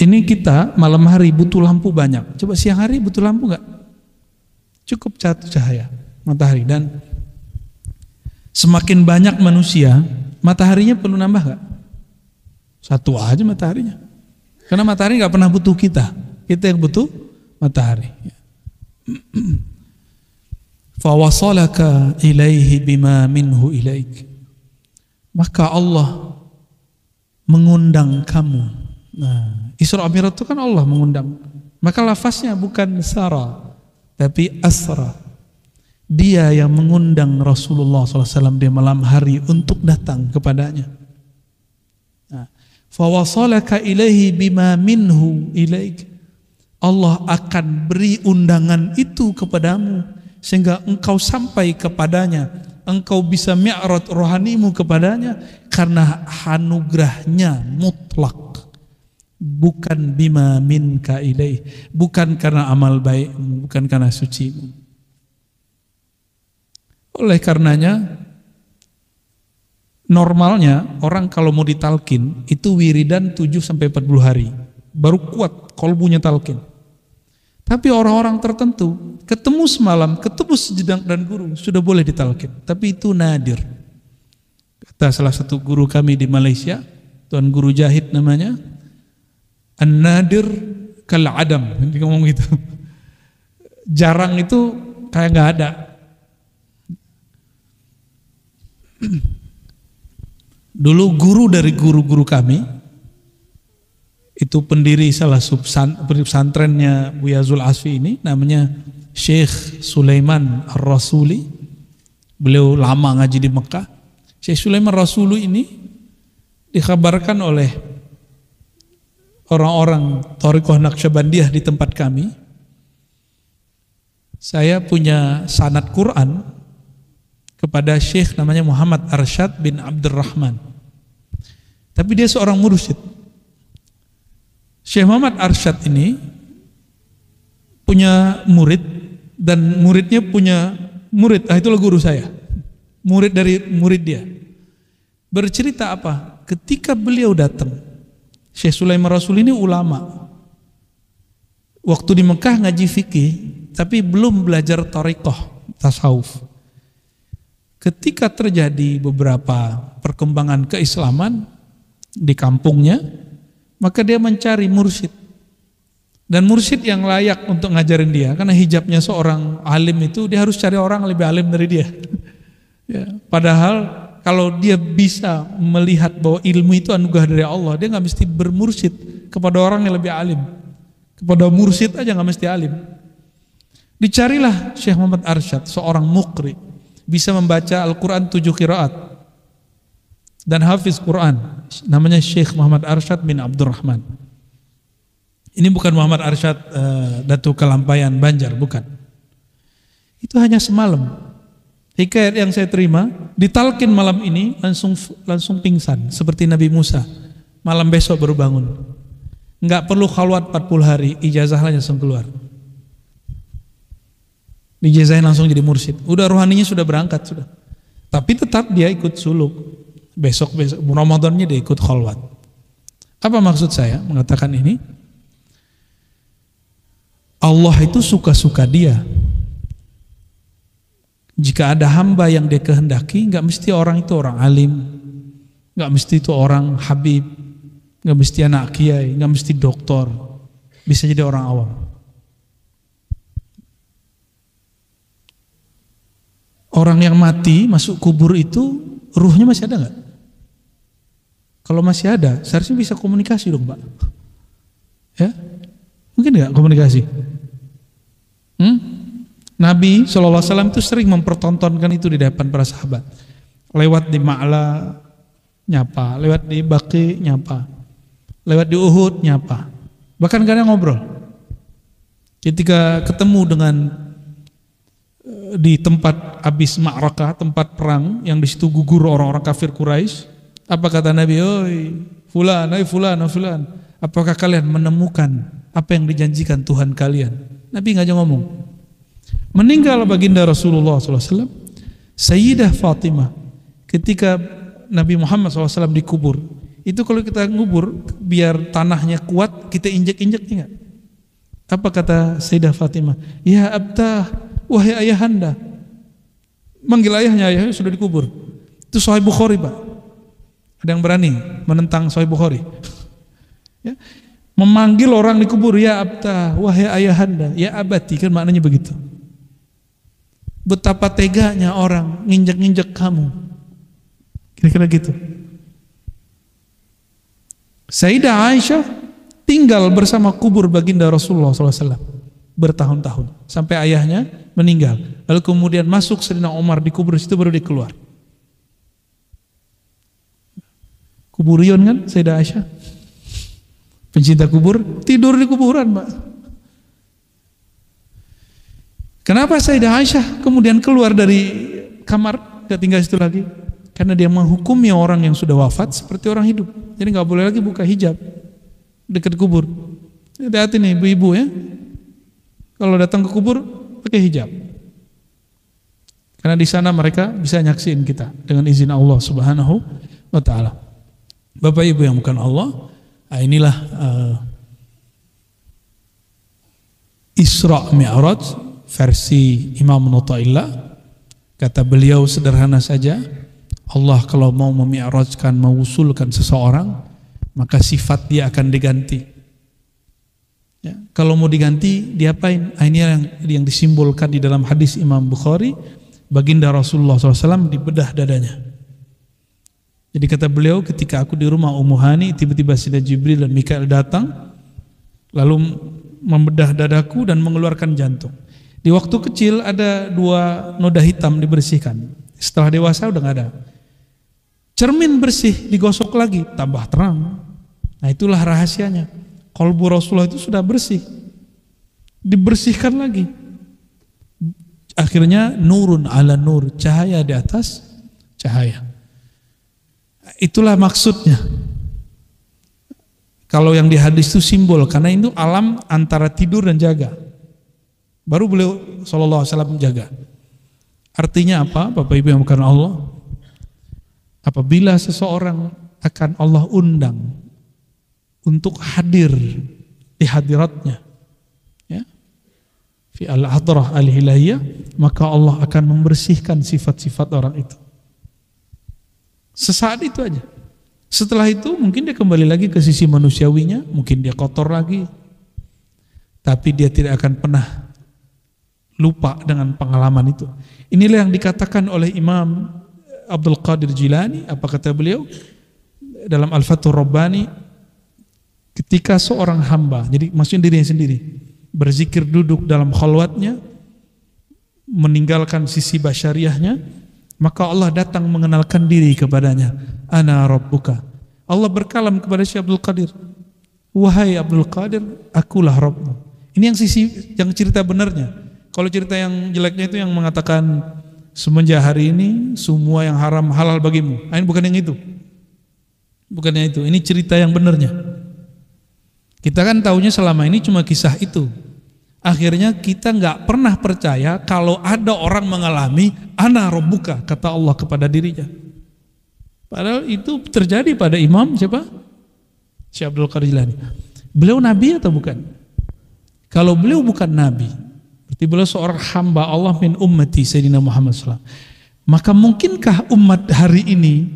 Ini kita malam hari butuh lampu banyak. Coba siang hari butuh lampu nggak? Cukup satu cahaya matahari. Dan semakin banyak manusia, mataharinya perlu nambah nggak? Satu aja mataharinya. Karena matahari nggak pernah butuh kita. Kita yang butuh matahari. Fawasalaka ilaihi bima minhu ilaik. Maka Allah mengundang kamu. Nah, Isra Mi'raj itu kan Allah mengundang. Maka lafaznya bukan sara, tapi asra. Dia yang mengundang Rasulullah SAW di malam hari untuk datang kepadanya. Nah, fawasalaka ilaihi bima minhu ilaik. Allah akan beri undangan itu kepadamu sehingga engkau sampai kepadanya, engkau bisa mi'raj rohanimu kepadanya karena anugerahnya mutlak, bukan bima minka ilaih, bukan karena amal baikmu, bukan karena sucimu. Oleh karenanya normalnya orang kalau mau ditalkin itu wiridan 7-40 hari baru kuat kolbunya talkin. Tapi orang-orang tertentu ketemu semalam, ketemu sejenak dan guru sudah boleh ditalkin. Tapi itu nadir. Kata salah satu guru kami di Malaysia, Tuan Guru Jahid namanya, an-nadir kal adam. Dia ngomong gitu. Jarang itu kayak nggak ada. Dulu guru dari guru-guru kami itu pendiri salah pesantrennya Buya Zul Asfi ini, namanya Syekh Sulaiman Ar-Rasuli. Beliau lama ngaji di Mekah. Syekh Sulaiman Ar-Rasuli ini dikabarkan oleh orang-orang Thariqah Naqsyabandiyah di tempat kami, saya punya sanad Quran kepada Syekh namanya Muhammad Arsyad bin Abdurrahman. Tapi dia seorang mursyid. Syekh Muhammad Arsyad ini punya murid dan muridnya punya murid. Itulah guru saya. Murid dari murid dia. Bercerita apa? Ketika beliau datang, Syekh Sulaiman Rasul ini ulama. Waktu di Mekah ngaji fikih, tapi belum belajar thariqah, tasawuf. Ketika terjadi beberapa perkembangan keislaman di kampungnya, maka dia mencari mursyid. Dan mursyid yang layak untuk ngajarin dia, karena hijabnya seorang alim itu dia harus cari orang lebih alim dari dia. Ya, padahal kalau dia bisa melihat bahwa ilmu itu anugerah dari Allah, dia nggak mesti bermursyid kepada orang yang lebih alim. Kepada mursyid aja nggak mesti alim. Dicarilah Syekh Muhammad Arsyad, seorang muqri, bisa membaca Al-Quran 7 qiraat dan hafiz Quran, namanya Syekh Muhammad Arsyad bin Abdurrahman. Ini bukan Muhammad Arsyad Datu Kelampayan Banjar, bukan. Itu hanya semalam. Hikayat yang saya terima, ditalkin malam ini langsung pingsan seperti Nabi Musa. Malam besok baru bangun. Enggak perlu khalwat 40 hari, ijazahnya langsung keluar. Dijazahin langsung jadi mursyid. Udah rohaninya sudah berangkat sudah. Tapi tetap dia ikut suluk. Besok Ramadannya dia ikut khalwat. Apa maksud saya mengatakan ini? Allah itu suka-suka dia. Jika ada hamba yang dia kehendaki, nggak mesti orang itu orang alim, nggak mesti itu orang habib, nggak mesti anak kiai, nggak mesti doktor, bisa jadi orang awam. Orang yang mati masuk kubur itu ruhnya masih ada nggak? Kalau masih ada, seharusnya bisa komunikasi dong, Pak. Ya, mungkin nggak komunikasi? Nabi SAW itu sering mempertontonkan itu di depan para sahabat. Lewat di Ma'la nyapa, lewat di Baqi nyapa, lewat di Uhud nyapa. Bahkan kadang ngobrol. Ketika ketemu dengan di tempat habis ma'rakah, tempat perang yang di situ gugur orang-orang kafir Quraisy, apa kata Nabi? Oi, fulan, fulan. Apakah kalian menemukan apa yang dijanjikan Tuhan kalian? Nabi nggak aja ngomong. Meninggal baginda Rasulullah SAW, Sayyidah Fatimah, ketika Nabi Muhammad SAW dikubur, itu kalau kita ngubur biar tanahnya kuat, kita injek-injek ingat. Apa kata Sayyidah Fatimah? Ya abtah, wahai ayahanda. Manggil ayahnya sudah dikubur. Itu Sahih Bukhari, Pak. Ada yang berani menentang Sahih Bukhari? Ya. Memanggil orang dikubur, ya abtah, wahai ayahanda, ya abati, kan maknanya begitu. Betapa teganya orang nginjek-nginjek kamu. Kira-kira gitu. Sayyidah Aisyah tinggal bersama kubur baginda Rasulullah SAW bertahun-tahun sampai ayahnya meninggal. Lalu kemudian masuk Sayyidina Umar di kubur situ baru dia keluar. Kuburion kan Sayyidah Aisyah. Pencinta kubur, tidur di kuburan, Mbak. Kenapa Sayyidah Aisyah kemudian keluar dari kamar, gak tinggal situ lagi? Karena dia menghukumi orang yang sudah wafat seperti orang hidup. Jadi gak boleh lagi buka hijab dekat kubur. Hati-hati nih ibu-ibu ya. Kalau datang ke kubur pakai hijab. Karena di sana mereka bisa nyaksiin kita dengan izin Allah Subhanahu wa taala. Bapak Ibu yang bukan Allah, inilah Isra Mi'raj versi Imam Nu'taillah. Kata beliau sederhana saja, Allah kalau mau memi'rajkan, mewusulkan seseorang, maka sifat dia akan diganti. Ya, kalau mau diganti, diapain? Ini yang disimbolkan di dalam hadis Imam Bukhari, baginda Rasulullah SAW dibedah dadanya. Jadi kata beliau, ketika aku di rumah Ummu Hani, tiba-tiba Sayyidina Jibril dan Mikail datang, lalu membedah dadaku dan mengeluarkan jantung. Di waktu kecil ada 2 noda hitam dibersihkan. Setelah dewasa udah gak ada. Cermin bersih digosok lagi, tambah terang. Nah itulah rahasianya. Qalbu Rasulullah itu sudah bersih, dibersihkan lagi. Akhirnya nurun ala nur, cahaya di atas cahaya. Itulah maksudnya. Kalau yang di hadis itu simbol, karena itu alam antara tidur dan jaga. Baru beliau SAW menjaga. Artinya apa, Bapak Ibu yang bukan Allah? Apabila seseorang akan Allah undang untuk hadir di hadiratnya, ya, fi al-hadrah al-hilahiyah, maka Allah akan membersihkan sifat-sifat orang itu. Sesaat itu aja. Setelah itu mungkin dia kembali lagi ke sisi manusiawinya, mungkin dia kotor lagi, tapi dia tidak akan pernah lupa dengan pengalaman itu. Inilah yang dikatakan oleh Imam Abdul Qadir Jilani. Apa kata beliau dalam Al-Fathur Rabbani? Ketika seorang hamba, jadi maksudnya dirinya sendiri, berzikir duduk dalam khalwatnya, meninggalkan sisi basyariahnya, maka Allah datang mengenalkan diri kepadanya. Ana Rabbuka. Allah berkalam kepada Syekh Abdul Qadir. Wahai Abdul Qadir, akulah Rabbmu. Ini yang yang cerita benarnya. Kalau cerita yang jeleknya itu yang mengatakan semenjak hari ini semua yang haram halal bagimu. Ini bukan yang itu. Bukannya itu. Ini cerita yang benarnya. Kita kan taunya selama ini cuma kisah itu. Akhirnya kita nggak pernah percaya kalau ada orang mengalami ana rabbuka, kata Allah kepada dirinya. Padahal itu terjadi pada Imam siapa? Syekh Abdul Qadir Jilani. Beliau nabi atau bukan? Kalau beliau bukan nabi, berarti beliau seorang hamba Allah min ummati Sayyidina Muhammad SAW. Maka mungkinkah umat hari ini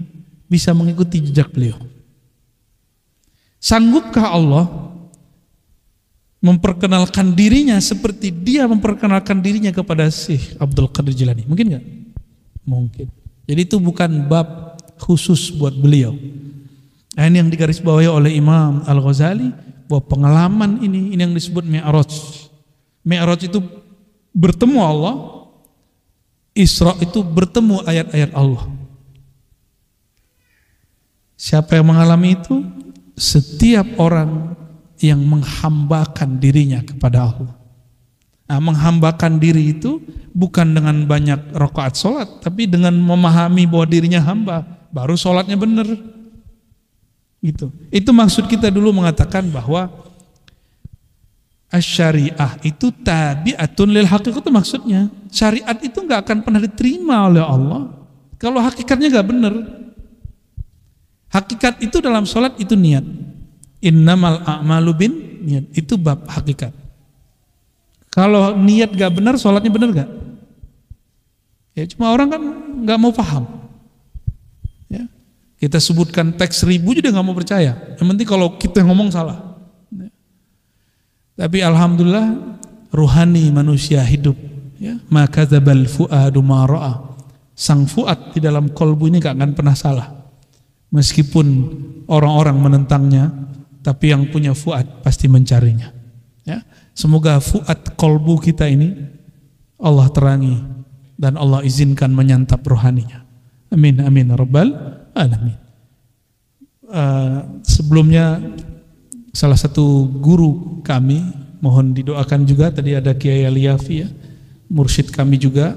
bisa mengikuti jejak beliau? Sanggupkah Allah memperkenalkan dirinya seperti dia memperkenalkan dirinya kepada Syekh Abdul Qadir Jilani? Mungkin nggak? Mungkin. Jadi itu bukan bab khusus buat beliau. Nah, ini yang digarisbawahi oleh Imam Al-Ghazali bahwa pengalaman ini yang disebut Mi'raj. Mi'raj itu bertemu Allah, Isra itu bertemu ayat-ayat Allah. Siapa yang mengalami itu? Setiap orang yang menghambakan dirinya kepada Allah. Nah, menghambakan diri itu bukan dengan banyak rakaat sholat, tapi dengan memahami bahwa dirinya hamba, baru sholatnya benar. Gitu. Itu maksud kita dulu mengatakan bahwa syariah itu tabi'atun lil haqiqah, itu maksudnya. Syariat itu nggak akan pernah diterima oleh Allah kalau hakikatnya nggak benar. Hakikat itu dalam sholat itu niat. Innamal a'malu bin niat, itu bab hakikat. Kalau niat nggak benar, sholatnya benar nggak? Ya cuma orang kan nggak mau paham. Ya. Kita sebutkan teks 1000 juga nggak mau percaya. Yang penting kalau kita ngomong salah. Tapi alhamdulillah ruhani manusia hidup. Ya. Maka dzabal fuadu ma ra'a. Sang fuad di dalam kolbu ini gak akan pernah salah. Meskipun orang-orang menentangnya, tapi yang punya fuad pasti mencarinya. Ya. Semoga fuad kolbu kita ini Allah terangi dan Allah izinkan menyantap rohaninya. Amin amin rabbal alamin. Sebelumnya salah satu guru kami mohon didoakan juga, tadi ada Kiai Aliyafi ya, mursyid kami juga,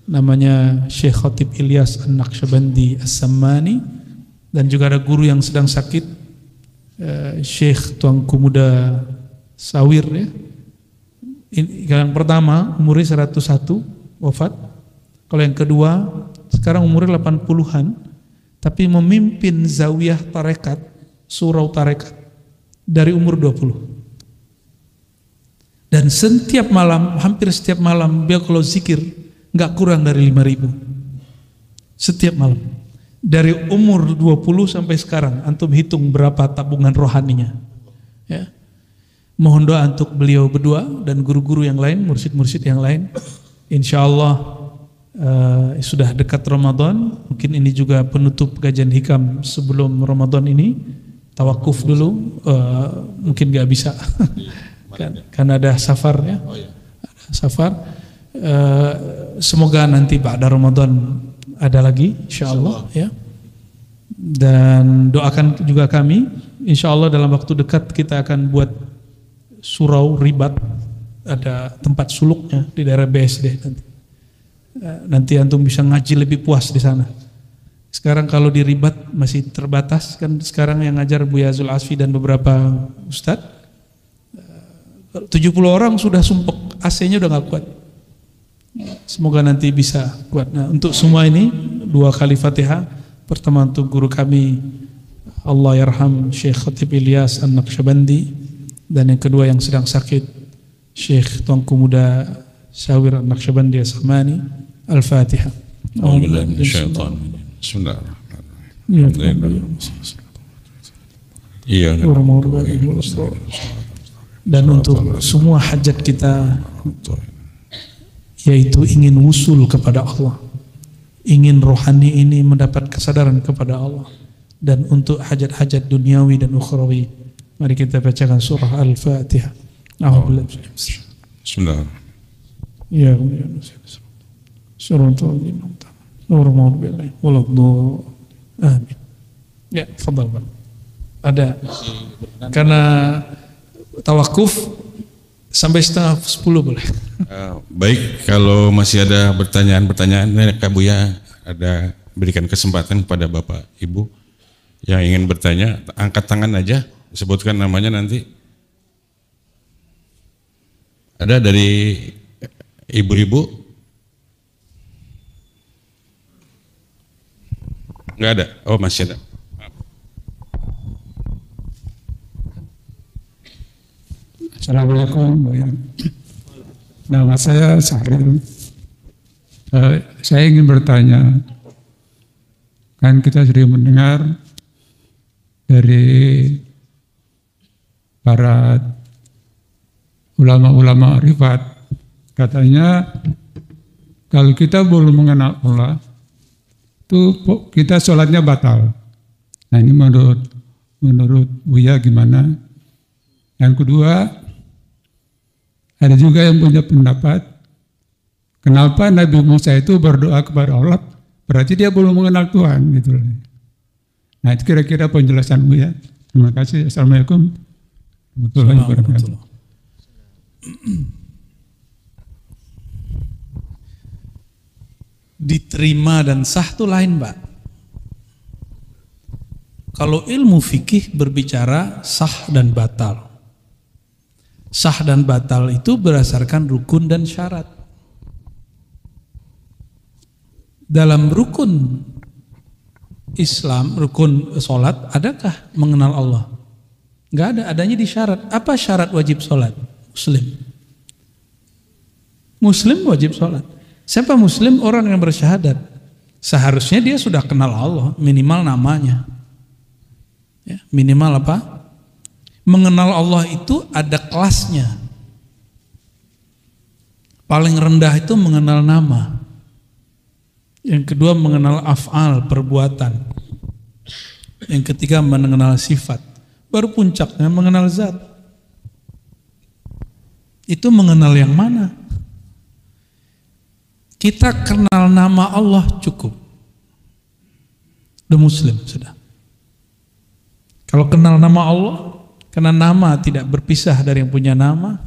namanya Syekh Khatib Ilyas An-Naqsyabandi As-Sammani, dan juga ada guru yang sedang sakit, Syekh Tuanku Muda Sawir ya. Yang pertama umurnya 101 wafat. Kalau yang kedua sekarang umurnya 80-an, tapi memimpin zawiyah tarekat, surau tarekat dari umur 20. Dan setiap malam, hampir setiap malam beliau kalau zikir nggak kurang dari 5.000 setiap malam. Dari umur 20 sampai sekarang, antum hitung berapa tabungan rohaninya. Ya. Mohon doa untuk beliau berdua dan guru-guru yang lain, mursyid-mursyid yang lain. Insya Allah sudah dekat Ramadan, mungkin ini juga penutup kajian hikam sebelum Ramadan ini. Tawakuf dulu, mungkin gak bisa karena ada safar ya, ada safar. Semoga nanti pada Ramadan ada lagi, insya Allah ya. Dan doakan juga kami, insya Allah dalam waktu dekat kita akan buat surau ribat, ada tempat suluknya di daerah BSD nanti. Nanti antum bisa ngaji lebih puas di sana. Sekarang kalau di ribat masih terbatas, kan sekarang yang ngajar Buya Zul Asfi dan beberapa ustadz, 70 orang sudah sumpek, AC-nya udah gak kuat. Semoga nanti bisa kuat. Nah, untuk semua ini 2 kali Fatihah. Pertama untuk guru kami Allah yarham Syekh Khatib Ilyas An-Naqsyabandi, dan yang kedua yang sedang sakit Syekh Tuanku Muda Sawir An-Naqsyabandi As-Sammani. Al-Fatihah. Bismillahirrahmanirrahim. Dan untuk semua hajat kita, yaitu ingin wusul kepada Allah, ingin rohani ini mendapat kesadaran kepada Allah, dan untuk hajat-hajat duniawi dan ukhrawi, mari kita bacakan surah Al-Fatihah. Bismillahirrahmanirrahim. Ya amin. Ya, tafadhal. Ada. Karena tawakuf sampai setengah 10 boleh. Baik, kalau masih ada pertanyaan-pertanyaan, Kak Buya ada berikan kesempatan kepada Bapak Ibu yang ingin bertanya, angkat tangan aja, sebutkan namanya nanti. Ada dari ibu-ibu? Enggak ada? Oh, masih ada. Assalamualaikum. Nama saya Sahril. Saya ingin bertanya, kan kita sering mendengar dari para ulama-ulama rifat, katanya kalau kita belum mengenal Allah, itu kita sholatnya batal. Nah ini menurut Buya gimana? Yang kedua, ada juga yang punya pendapat, kenapa Nabi Musa itu berdoa kepada Allah, berarti dia belum mengenal Tuhan gitu. Nah itu kira-kira penjelasan Buya. Terima kasih. Assalamualaikum warahmatullahi wabarakatuh. Diterima dan sah itu lain, Mbak. Kalau ilmu fikih berbicara sah dan batal. Sah dan batal itu berdasarkan rukun dan syarat. Dalam rukun Islam, rukun sholat, adakah mengenal Allah? Enggak ada, adanya di syarat. Apa syarat wajib sholat? Muslim. Muslim wajib sholat. Siapa muslim? Orang yang bersyahadat. Seharusnya dia sudah kenal Allah, minimal namanya. Ya, minimal apa? Mengenal Allah itu ada kelasnya. Paling rendah itu mengenal nama. Yang kedua mengenal af'al, perbuatan. Yang ketiga mengenal sifat. Baru puncaknya mengenal zat. Itu mengenal yang mana? Kita kenal nama Allah cukup. Udah muslim sudah. Kalau kenal nama Allah, karena nama tidak berpisah dari yang punya nama,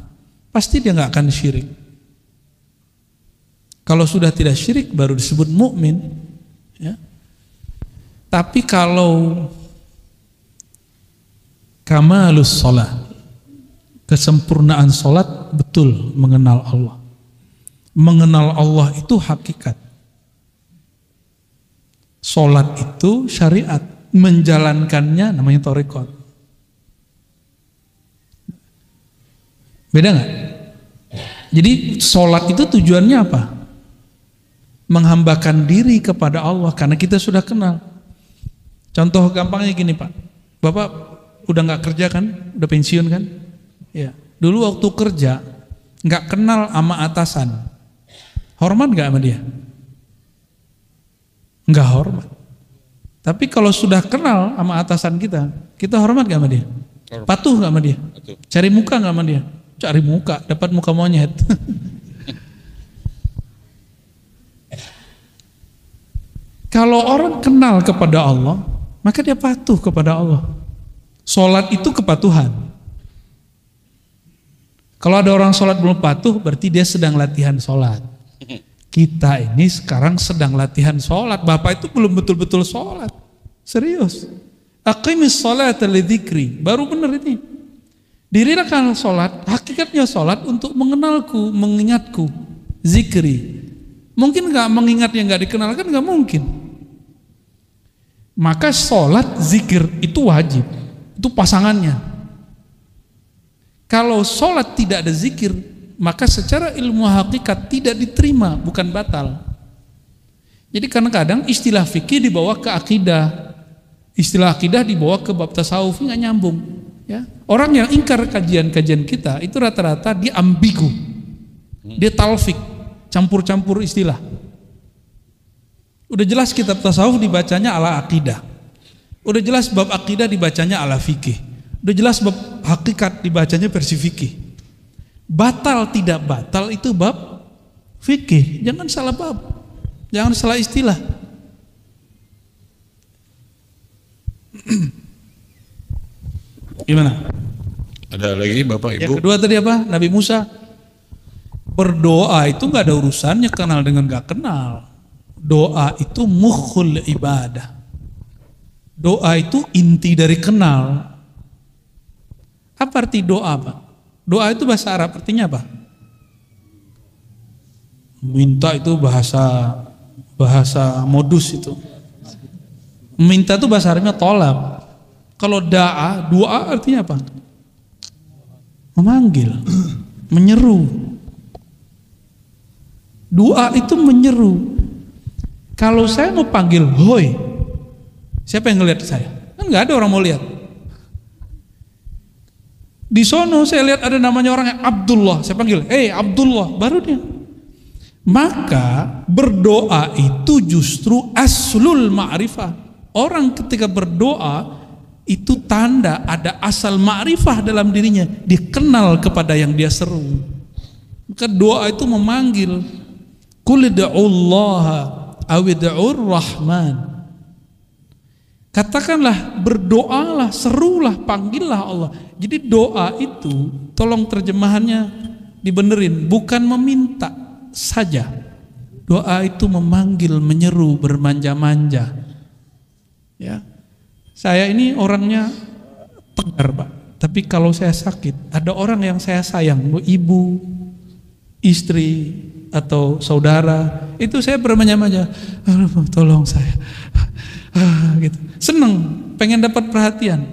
pasti dia nggak akan syirik. Kalau sudah tidak syirik baru disebut mukmin, ya. Tapi kalau kamalus sholat, kesempurnaan sholat, betul mengenal Allah. Mengenal Allah itu hakikat. Sholat itu syariat, menjalankannya namanya thariqat. Beda nggak? Jadi sholat itu tujuannya apa? Menghambakan diri kepada Allah karena kita sudah kenal. Contoh gampangnya gini Pak, Bapak udah nggak kerja kan, udah pensiun kan? Ya. Dulu waktu kerja nggak kenal sama atasan, hormat nggak sama dia? Nggak hormat. Tapi kalau sudah kenal sama atasan kita hormat nggak sama dia? Patuh nggak sama dia? Cari muka nggak sama dia? Cari muka, dapat muka monyet. Kalau orang kenal kepada Allah, maka dia patuh kepada Allah. Sholat itu kepatuhan. Kalau ada orang sholat belum patuh, berarti dia sedang latihan sholat. Kita ini sekarang sedang latihan sholat. Bapak itu belum betul-betul sholat. Serius. Aqimis sholata lidzikri. Baru benar ini. Dirikan sholat, hakikatnya sholat untuk mengenalku, mengingatku. Zikri. Mungkin gak mengingat yang gak dikenalkan, gak mungkin. Maka sholat, zikir itu wajib. Itu pasangannya. Kalau sholat tidak ada zikir, maka secara ilmu hakikat tidak diterima, bukan batal. Jadi kadang-kadang istilah fikih dibawa ke akidah, istilah akidah dibawa ke bab tasawuf, nggak nyambung. Ya. Orang yang ingkar kajian-kajian kita itu rata-rata dia ambigu, dia talfik, campur-campur istilah. Udah jelas kitab tasawuf dibacanya ala akidah, udah jelas bab akidah dibacanya ala fikih, udah jelas bab hakikat dibacanya versi fikih. Batal tidak batal itu bab fikih, jangan salah bab, jangan salah istilah. Gimana? Ada lagi Bapak Ibu? Yang kedua tadi apa? Nabi Musa. Berdoa itu nggak ada urusannya kenal dengan nggak kenal. Doa itu mukhul ibadah. Doa itu inti dari kenal. Apa arti doa, Pak? Doa itu bahasa Arab artinya apa? Minta itu bahasa modus itu. Minta itu bahasa Arabnya tolab. Kalau doa artinya apa? Memanggil, menyeru. Doa itu menyeru. Kalau saya mau panggil, hoi, siapa yang ngelihat saya? Kan nggak ada orang mau lihat. Di sono saya lihat ada namanya orang yang Abdullah, saya panggil, Abdullah, baru dia. Maka berdoa itu justru aslul ma'rifah. Orang ketika berdoa itu tanda ada asal ma'rifah dalam dirinya, dia kenal kepada yang dia seru. Maka doa itu memanggil, qul ud'ullaha awid'ur rahman. Katakanlah, berdoalah, serulah, panggillah Allah. Jadi doa itu, tolong terjemahannya dibenerin, bukan meminta saja. Doa itu memanggil, menyeru, bermanja-manja. Ya, saya ini orangnya tegar, Pak. Tapi kalau saya sakit, ada orang yang saya sayang, ibu, istri, atau saudara, itu saya bermanja-manja, tolong saya, gitu. Seneng, pengen dapat perhatian.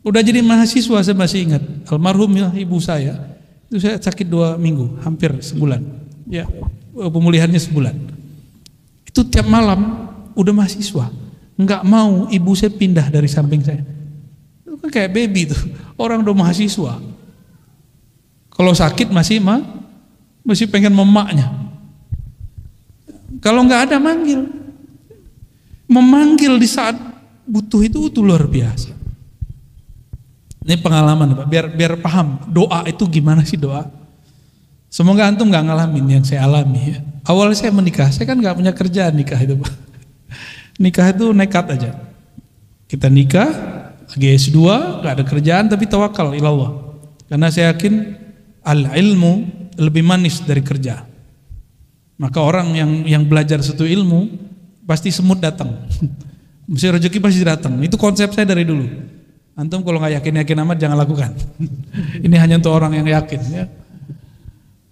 Udah jadi mahasiswa saya masih ingat, almarhum ibu saya, itu saya sakit 2 minggu, hampir sebulan, ya, pemulihannya sebulan. Itu tiap malam udah mahasiswa, nggak mau ibu saya pindah dari samping saya. Itu kan kayak baby tuh, orang udah mahasiswa. Kalau sakit masih pengen memaknya. Kalau nggak ada memanggil di saat butuh itu luar biasa. Ini pengalaman, Pak, biar paham doa itu gimana sih doa. Semoga antum nggak ngalamin yang saya alami. Ya. Awal saya menikah, saya kan nggak punya kerjaan nikah itu, Pak. Nikah itu nekat aja. Kita nikah, lagi S2, nggak ada kerjaan tapi tawakal ilallah. Karena saya yakin al ilmu lebih manis dari kerja. Maka orang yang belajar satu ilmu pasti semut datang. Mesti rezeki pasti datang. Itu konsep saya dari dulu. Antum kalau nggak yakin amat jangan lakukan. Ini hanya untuk orang yang yakin. Ya.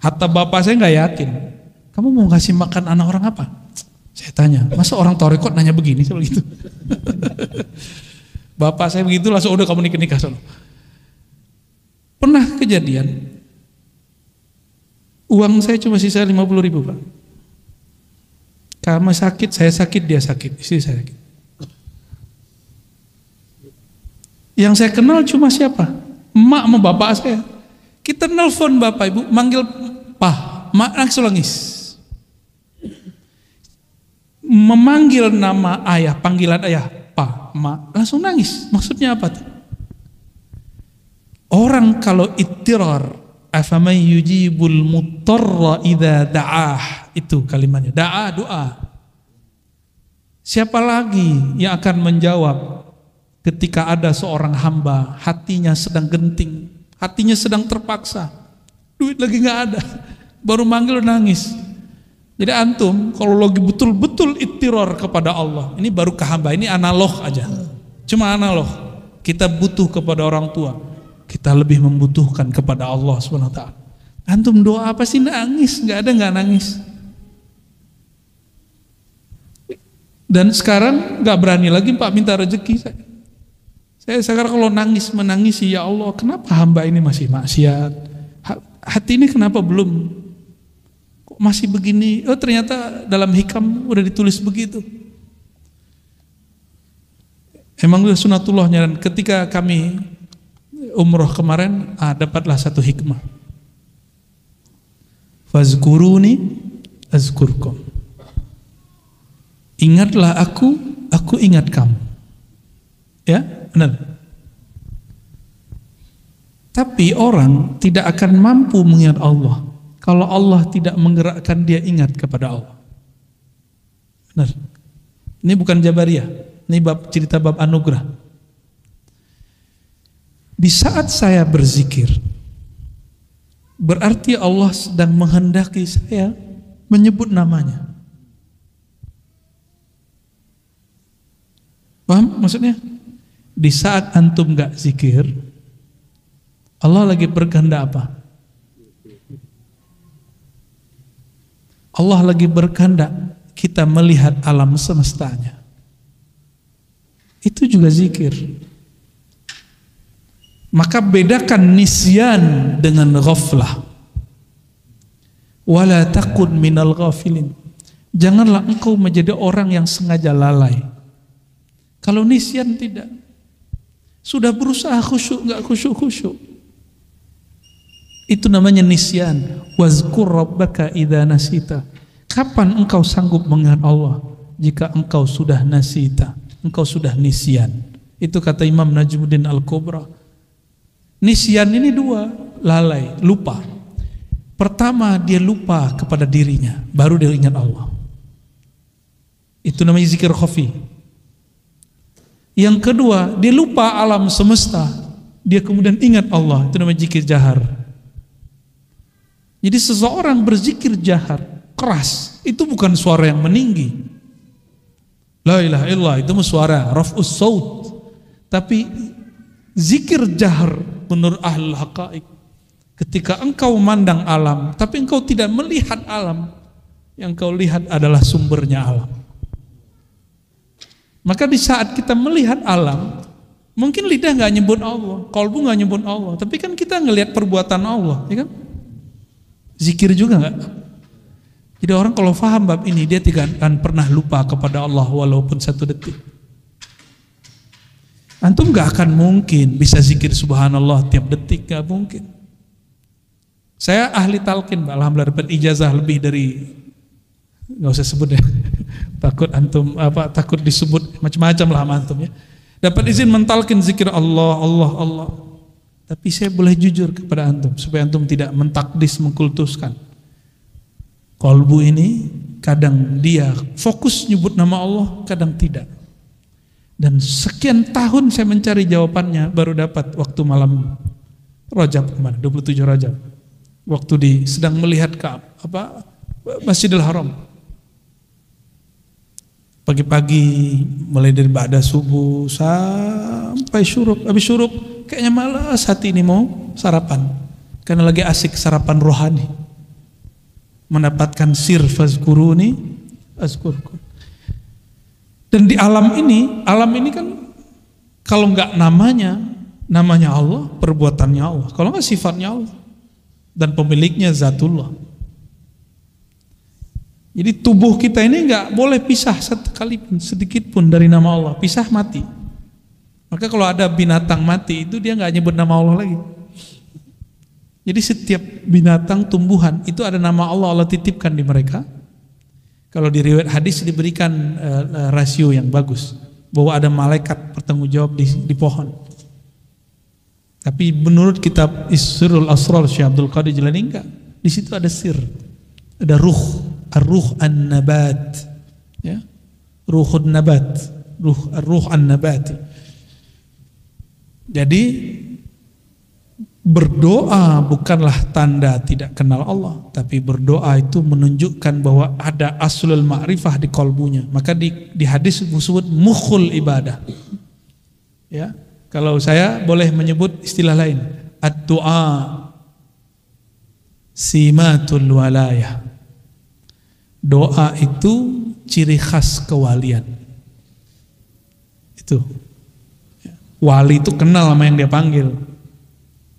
Hatta bapak saya nggak yakin. Kamu mau ngasih makan anak orang apa? Saya tanya. Masa orang Torikot nanya begini soal gitu? Bapak saya begitu langsung udah kamu nikah soal. Pernah kejadian. Uang saya cuma sisa 50.000, Pak. Kamu sakit, saya sakit, dia sakit, istri saya sakit. Yang saya kenal cuma siapa? Emak sama bapak saya. Kita nelpon bapak ibu, manggil Pak, mak langsung nangis. Memanggil nama ayah, panggilan ayah, Pak, mak, langsung nangis. Maksudnya apa tuh? Orang kalau ittirar, afaman yujibul muttarra idza da'ah, itu kalimatnya. Da'a, doa. Siapa lagi yang akan menjawab ketika ada seorang hamba hatinya sedang genting, hatinya sedang terpaksa, duit lagi nggak ada, baru manggil nangis. Jadi antum kalau lagi betul-betul ittirar kepada Allah, ini baru ke hamba, ini analog aja, cuma analog. Kita butuh kepada orang tua, kita lebih membutuhkan kepada Allah SWT. Antum doa apa sih nangis? Nggak ada nggak nangis. Dan sekarang nggak berani lagi Pak minta rezeki saya. Saya sekarang kalau menangisi ya Allah, kenapa hamba ini masih maksiat? Hati ini kenapa belum? Kok masih begini? Oh ternyata dalam hikam udah ditulis begitu. Emang udah sunatullahnya. Dan ketika kami umroh kemarin, dapatlah satu hikmah. Fazkuruni azkurkum. Ingatlah aku ingat kamu. Ya, benar. Tapi orang tidak akan mampu mengingat Allah kalau Allah tidak menggerakkan dia ingat kepada Allah. Benar. Ini bukan Jabariyah, ini cerita bab anugerah. Di saat saya berzikir, berarti Allah sedang menghendaki saya menyebut namanya. Paham maksudnya? Di saat antum gak zikir, Allah lagi berkehendak apa? Allah lagi berkehendak kita melihat alam semestanya. Itu juga zikir. Maka bedakan nisyan dengan ghaflah. Wala takun minal ghafilin. Janganlah engkau menjadi orang yang sengaja lalai. Kalau nisyan tidak. Sudah berusaha khusyuk, enggak khusyuk-khusyuk. Itu namanya nisyan. Wazkur rabbaka idza nasita. Kapan engkau sanggup mengingat Allah? Jika engkau sudah nasita, engkau sudah nisyan. Itu kata Imam Najmuddin Al-Kubra. Nisyan ini dua, lalai, lupa. Pertama dia lupa kepada dirinya, baru dia ingat Allah. Itu namanya zikir khafi. Yang kedua, dia lupa alam semesta, dia kemudian ingat Allah. Itu namanya zikir jahar. Jadi seseorang berzikir jahar keras, itu bukan suara yang meninggi. La ilaha illallah itu suara raf'us saut. Tapi zikir jahar menurut ahlul haqaiq, ketika engkau memandang alam tapi engkau tidak melihat alam, yang kau lihat adalah sumbernya alam. Maka di saat kita melihat alam, mungkin lidah nggak nyebut Allah, qalbu nggak nyebut Allah, tapi kan kita ngelihat perbuatan Allah, ya kan? Zikir juga nggak? Jadi orang kalau faham bab ini, dia tidak akan pernah lupa kepada Allah walaupun 1 detik. Antum gak akan mungkin bisa zikir subhanallah tiap detik, gak mungkin. Saya ahli talqin, alhamdulillah dapat ijazah lebih dari, gak usah sebut ya, takut antum takut disebut macam-macam lah antum ya. Dapat izin mentalkin zikir Allah, Allah, Allah. Tapi saya boleh jujur kepada antum supaya antum tidak mentakdis, mengkultuskan. Qalbu ini kadang dia fokus nyebut nama Allah, kadang tidak. Dan sekian tahun saya mencari jawabannya, baru dapat waktu malam Rajab kemarin, 27 Rajab. Waktu sedang melihat ke Masjidil Haram. Pagi-pagi mulai dari ba'da subuh sampai syuruk. Habis syuruk kayaknya malas hati ini mau sarapan. Karena lagi asik sarapan rohani. Mendapatkan sir fazkuruni azkurkum. Dan di alam ini kan kalau enggak namanya Allah, perbuatannya Allah. Kalau enggak sifatnya Allah dan pemiliknya zatullah. Jadi tubuh kita ini enggak boleh pisah sedikit pun dari nama Allah. Pisah mati. Maka kalau ada binatang mati itu dia enggak nyebut nama Allah lagi. Jadi setiap binatang, tumbuhan itu ada nama Allah, Allah titipkan di mereka. Kalau di riwayat hadis diberikan rasio yang bagus bahwa ada malaikat bertanggung jawab di pohon. Tapi menurut kitab Isrul Asrar Syekh Abdul Qadir Jilani enggak. Di situ ada sir, ada ruh, ar-ruh an-nabat, ya, ruhun nabat, ruh an-nabati. Jadi berdoa bukanlah tanda tidak kenal Allah, tapi berdoa itu menunjukkan bahwa ada aslul ma'rifah di qalbunya. Maka di hadis disebut mukhul ibadah. Ya, kalau saya boleh menyebut istilah lain, ad-du'a simatul walayah. Doa itu ciri khas kewalian. Itu. Wali itu kenal sama yang dia panggil.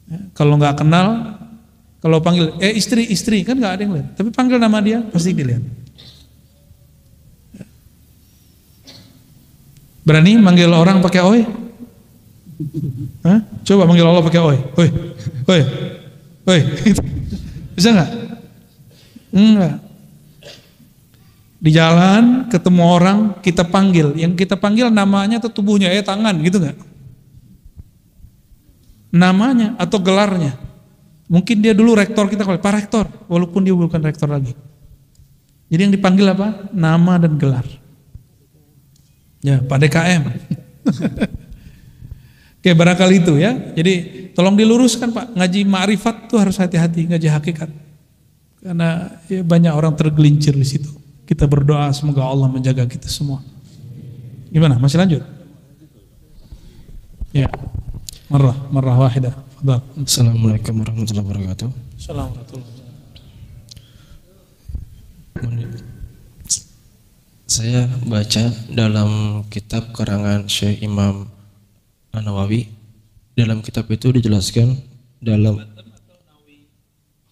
Ya, kalau nggak kenal, kalau panggil istri kan nggak ada yang lihat. Tapi panggil nama dia pasti dilihat. Ya. Berani manggil orang pakai oi? Hah? Coba manggil Allah pakai oi. Oi. Bisa nggak? Enggak. Di jalan ketemu orang kita panggil, yang kita panggil namanya atau tubuhnya, tangan gitu nggak? Namanya atau gelarnya. Mungkin dia dulu rektor kita, Pak Rektor, walaupun dia bukan rektor lagi. Jadi yang dipanggil apa? Nama dan gelar. Ya, Pak DKM. Oke, barangkali itu ya. Jadi tolong diluruskan Pak, ngaji ma'rifat tuh harus hati-hati, ngaji hakikat. Karena ya, banyak orang tergelincir di situ. Kita berdoa semoga Allah menjaga kita semua. Gimana? Masih lanjut? Ya. Marrah wahidah. Fadhal. Assalamualaikum warahmatullahi wabarakatuh. Assalamualaikum. Saya baca dalam kitab karangan Syekh Imam An-Nawawi. Dalam kitab itu dijelaskan dalam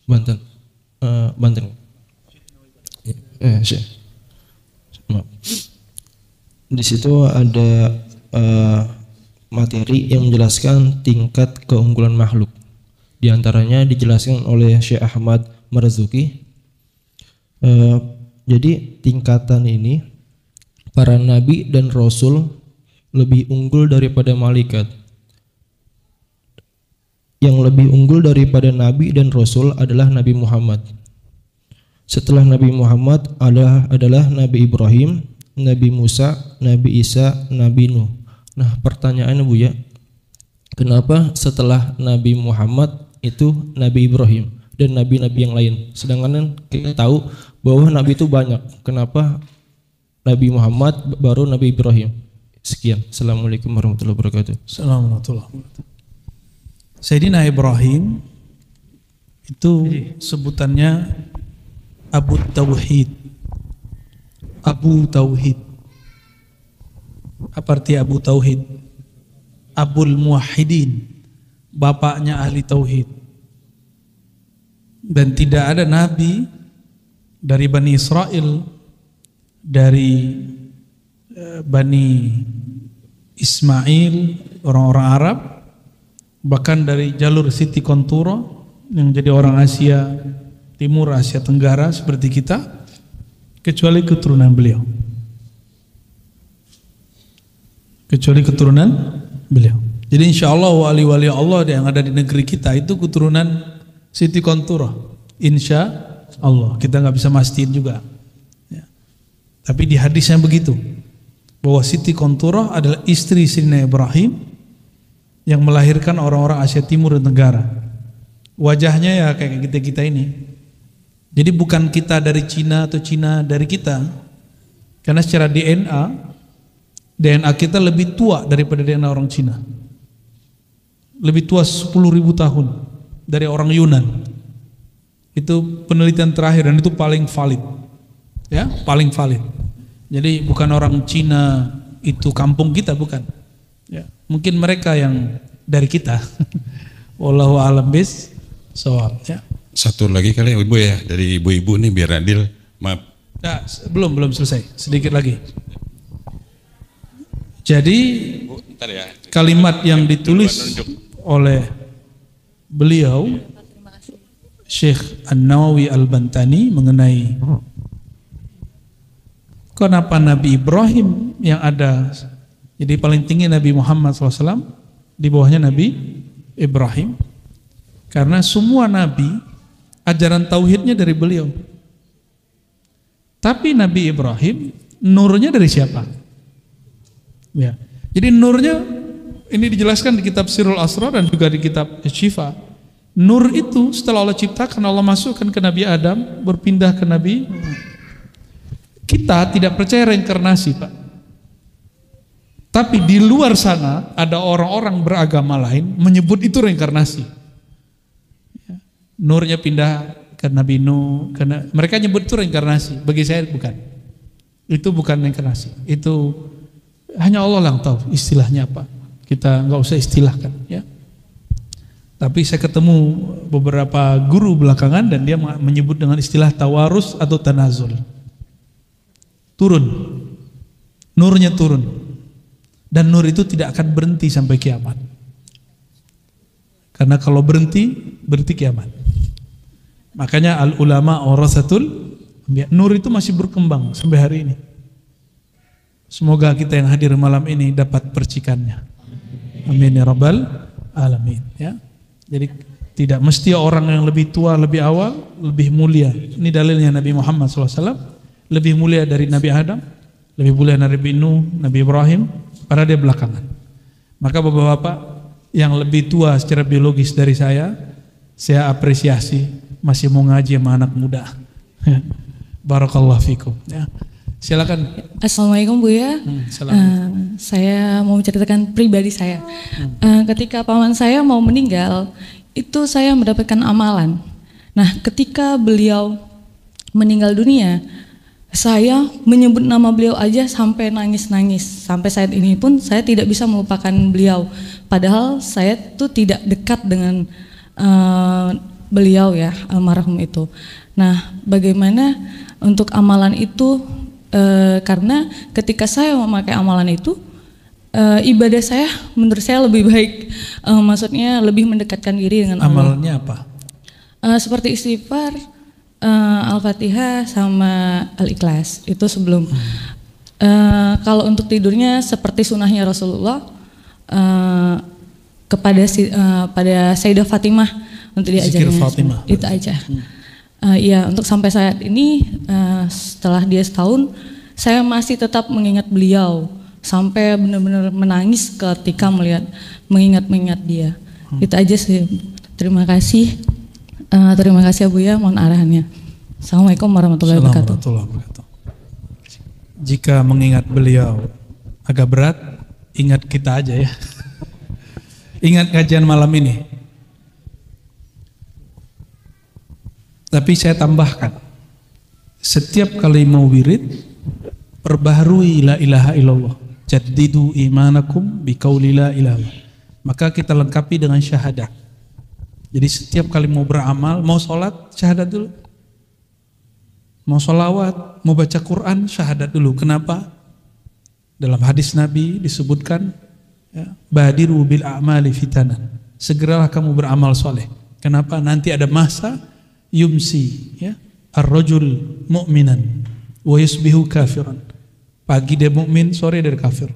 Banten. Syekh. Maaf. Di situ ada materi yang menjelaskan tingkat keunggulan makhluk. Di antaranya dijelaskan oleh Syekh Ahmad Marzuki. Jadi tingkatan ini para nabi dan rasul lebih unggul daripada malaikat. Yang lebih unggul daripada nabi dan rasul adalah Nabi Muhammad. Setelah Nabi Muhammad adalah Nabi Ibrahim, Nabi Musa, Nabi Isa, Nabi Nuh. Nah, pertanyaannya Bu ya, kenapa setelah Nabi Muhammad itu Nabi Ibrahim dan nabi-nabi yang lain? Sedangkan kita tahu bahwa nabi itu banyak. Kenapa Nabi Muhammad baru Nabi Ibrahim? Sekian. Assalamualaikum warahmatullahi wabarakatuh. Assalamualaikum warahmatullahi wabarakatuh. Sayyidina Ibrahim itu sebutannya Abu Tauhid. Abu Tauhid. Apa arti Abu Tauhid? Abul Muwahhidin, bapaknya ahli tauhid. Dan tidak ada nabi dari Bani Israel, dari Bani Ismail, orang-orang Arab, bahkan dari jalur Siti Konturo yang jadi orang Asia Timur, Asia Tenggara seperti kita, kecuali keturunan beliau. Kecuali keturunan beliau. Jadi insya Allah wali-wali Allah yang ada di negeri kita itu keturunan Siti Konturo. Insya Allah. Kita nggak bisa mastiin juga. Ya. Tapi di hadisnya begitu, bahwa Siti Konturo adalah istri Sayyidina Ibrahim yang melahirkan orang-orang Asia Timur dan Tenggara. Wajahnya ya kayak kita ini. Jadi bukan kita dari Cina atau Cina dari kita. Karena secara DNA kita lebih tua daripada DNA orang Cina. Lebih tua 10.000 tahun dari orang Yunan. Itu penelitian terakhir dan itu paling valid. Ya, paling valid. Jadi bukan orang Cina itu kampung kita, bukan. Ya, mungkin mereka yang dari kita. Wallahu a'lam bis-shawab, ya. Satu lagi kali Ibu ya, dari ibu-ibu nih biar adil. Maaf. Nah, belum selesai. Sedikit lagi. Jadi kalimat yang ditulis oleh beliau Syekh An-Nawawi Al-Bantani mengenai kenapa Nabi Ibrahim yang ada, jadi paling tinggi Nabi Muhammad SAW, di bawahnya Nabi Ibrahim, karena semua Nabi ajaran tauhidnya dari beliau. Tapi Nabi Ibrahim nurnya dari siapa? Ya. Jadi nurnya ini dijelaskan di kitab Sirrul Asrar dan juga di kitab Syifa. Nur itu setelah Allah ciptakan, Allah masukkan ke Nabi Adam, berpindah ke Nabi. Kita tidak percaya reinkarnasi, Pak. Tapi di luar sana ada orang-orang beragama lain menyebut itu reinkarnasi. Nurnya pindah ke Nabi Nuh, karena mereka nyebut itu reinkarnasi. Bagi saya bukan. Itu bukan reinkarnasi. Itu hanya Allah yang tahu istilahnya apa. Kita nggak usah istilahkan, ya. Tapi saya ketemu beberapa guru belakangan dan dia menyebut dengan istilah tawarus atau tanazul. Turun. Nurnya turun. Dan nur itu tidak akan berhenti sampai kiamat. Karena kalau berhenti kiamat. Makanya al ulama warasatul anbiya. Nur itu masih berkembang sampai hari ini. Semoga kita yang hadir malam ini dapat percikannya. Amin ya rabbal alamin, ya. Jadi tidak mesti orang yang lebih tua, lebih awal, lebih mulia. Ini dalilnya Nabi Muhammad SAW lebih mulia dari Nabi Adam, lebih mulia dari Nabi Nuh, Nabi Ibrahim, pada dia belakangan. Maka bapak-bapak yang lebih tua secara biologis dari saya apresiasi masih mau ngaji sama anak muda. Barakallahu fikum. Ya. Silakan. Assalamualaikum Buya. Saya mau menceritakan pribadi saya. Ketika paman saya mau meninggal, itu saya mendapatkan amalan. Nah, ketika beliau meninggal dunia, saya menyebut nama beliau aja sampai nangis-nangis. Sampai saat ini pun saya tidak bisa melupakan beliau. Padahal saya tuh tidak dekat dengan beliau ya, almarhum itu. Nah, bagaimana untuk amalan itu? Karena ketika saya memakai amalan itu, ibadah saya menurut saya lebih baik. Maksudnya lebih mendekatkan diri dengan Allah. Amalannya apa? Seperti istighfar, Al-Fatihah sama Al-Ikhlas itu sebelum. Kalau untuk tidurnya seperti sunahnya Rasulullah, pada Sayyidah Fatimah untuk diajarnya. Itu aja. Ya, untuk sampai saat ini setelah dia setahun, saya masih tetap mengingat beliau sampai benar-benar menangis ketika mengingat dia. Itu aja sih. Terima kasih Buya, mohon arahannya. Assalamualaikum warahmatullahi wabarakatuh. Jika mengingat beliau agak berat, ingat kita aja ya. Ingat kajian malam ini. Tapi saya tambahkan, setiap kali mau wirid, perbaharui la ilaha illallah, jaddidu imanakum biqauli la ilaha illallah. Maka kita lengkapi dengan syahadat. Jadi setiap kali mau beramal, mau sholat, syahadat dulu. Mau sholawat, mau baca Quran, syahadat dulu. Kenapa? Dalam hadis Nabi disebutkan, ya, badiru bil a'mali fitanan. Segeralah kamu beramal soleh. Kenapa? Nanti ada masa yumsi, ya, ar-rajul mu'minan wa yusbihu kafiran. Pagi dia mukmin, sore dia kafir.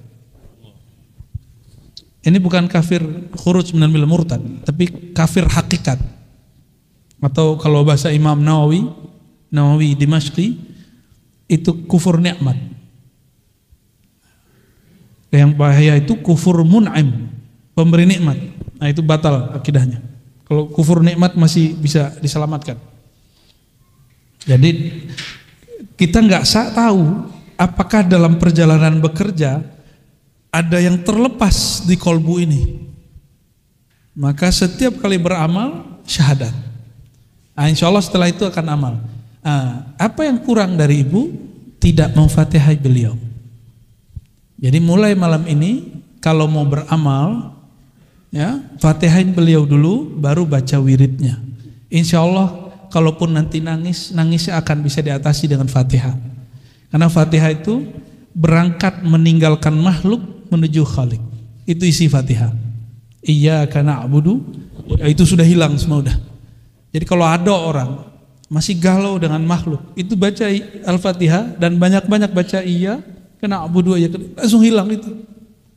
Ini bukan kafir khuruj minal millah murtad, tapi kafir hakikat. Atau kalau bahasa Imam Nawawi Dimashqi, itu kufur nikmat. Yang bahaya itu kufur mun'im, pemberi nikmat. Nah, itu batal akidahnya. Kalau kufur nikmat masih bisa diselamatkan. Jadi kita nggak tahu apakah dalam perjalanan bekerja ada yang terlepas di kolbu ini. Maka setiap kali beramal syahadat. Nah, insya Allah setelah itu akan amal. Apa yang kurang dari ibu? Tidak memfatihai beliau. Jadi mulai malam ini kalau mau beramal, ya, fatihain beliau dulu, baru baca wiridnya. Insya Allah kalaupun nanti nangisnya akan bisa diatasi dengan fatihah. Karena fatihah itu berangkat meninggalkan makhluk menuju khalik. Itu isi fatihah. Iyyaka na'budu, itu sudah hilang semua udah. Jadi kalau ada orang masih galau dengan makhluk, itu baca Al-Fatihah dan banyak-banyak baca iyyaka na'budu aja, langsung hilang itu.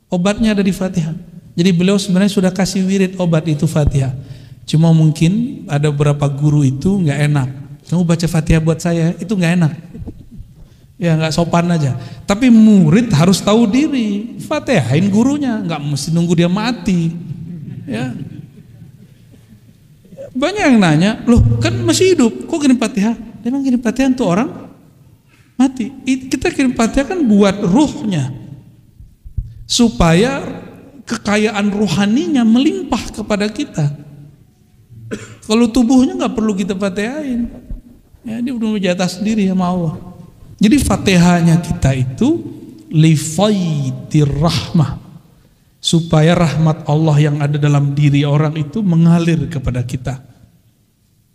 Obatnya ada di Fatihah. Jadi beliau sebenarnya sudah kasih wirid obat itu Fatihah. Cuma mungkin ada beberapa guru itu nggak enak. Kamu baca Fatihah buat saya, itu nggak enak. Ya nggak sopan aja. Tapi murid harus tahu diri. Fatihain gurunya, nggak mesti nunggu dia mati. Ya. Banyak yang nanya, loh kan masih hidup, kok kirim Fatihah? Memang kirim Fatihah untuk orang mati. Kita kirim Fatihah kan buat ruhnya, supaya kekayaan rohaninya melimpah kepada kita. Kalau tubuhnya nggak perlu kita fatihain, ya dia udah menjatah sendiri sama Allah. Jadi fatihahnya kita itu li faidir rahmah, supaya rahmat Allah yang ada dalam diri orang itu mengalir kepada kita.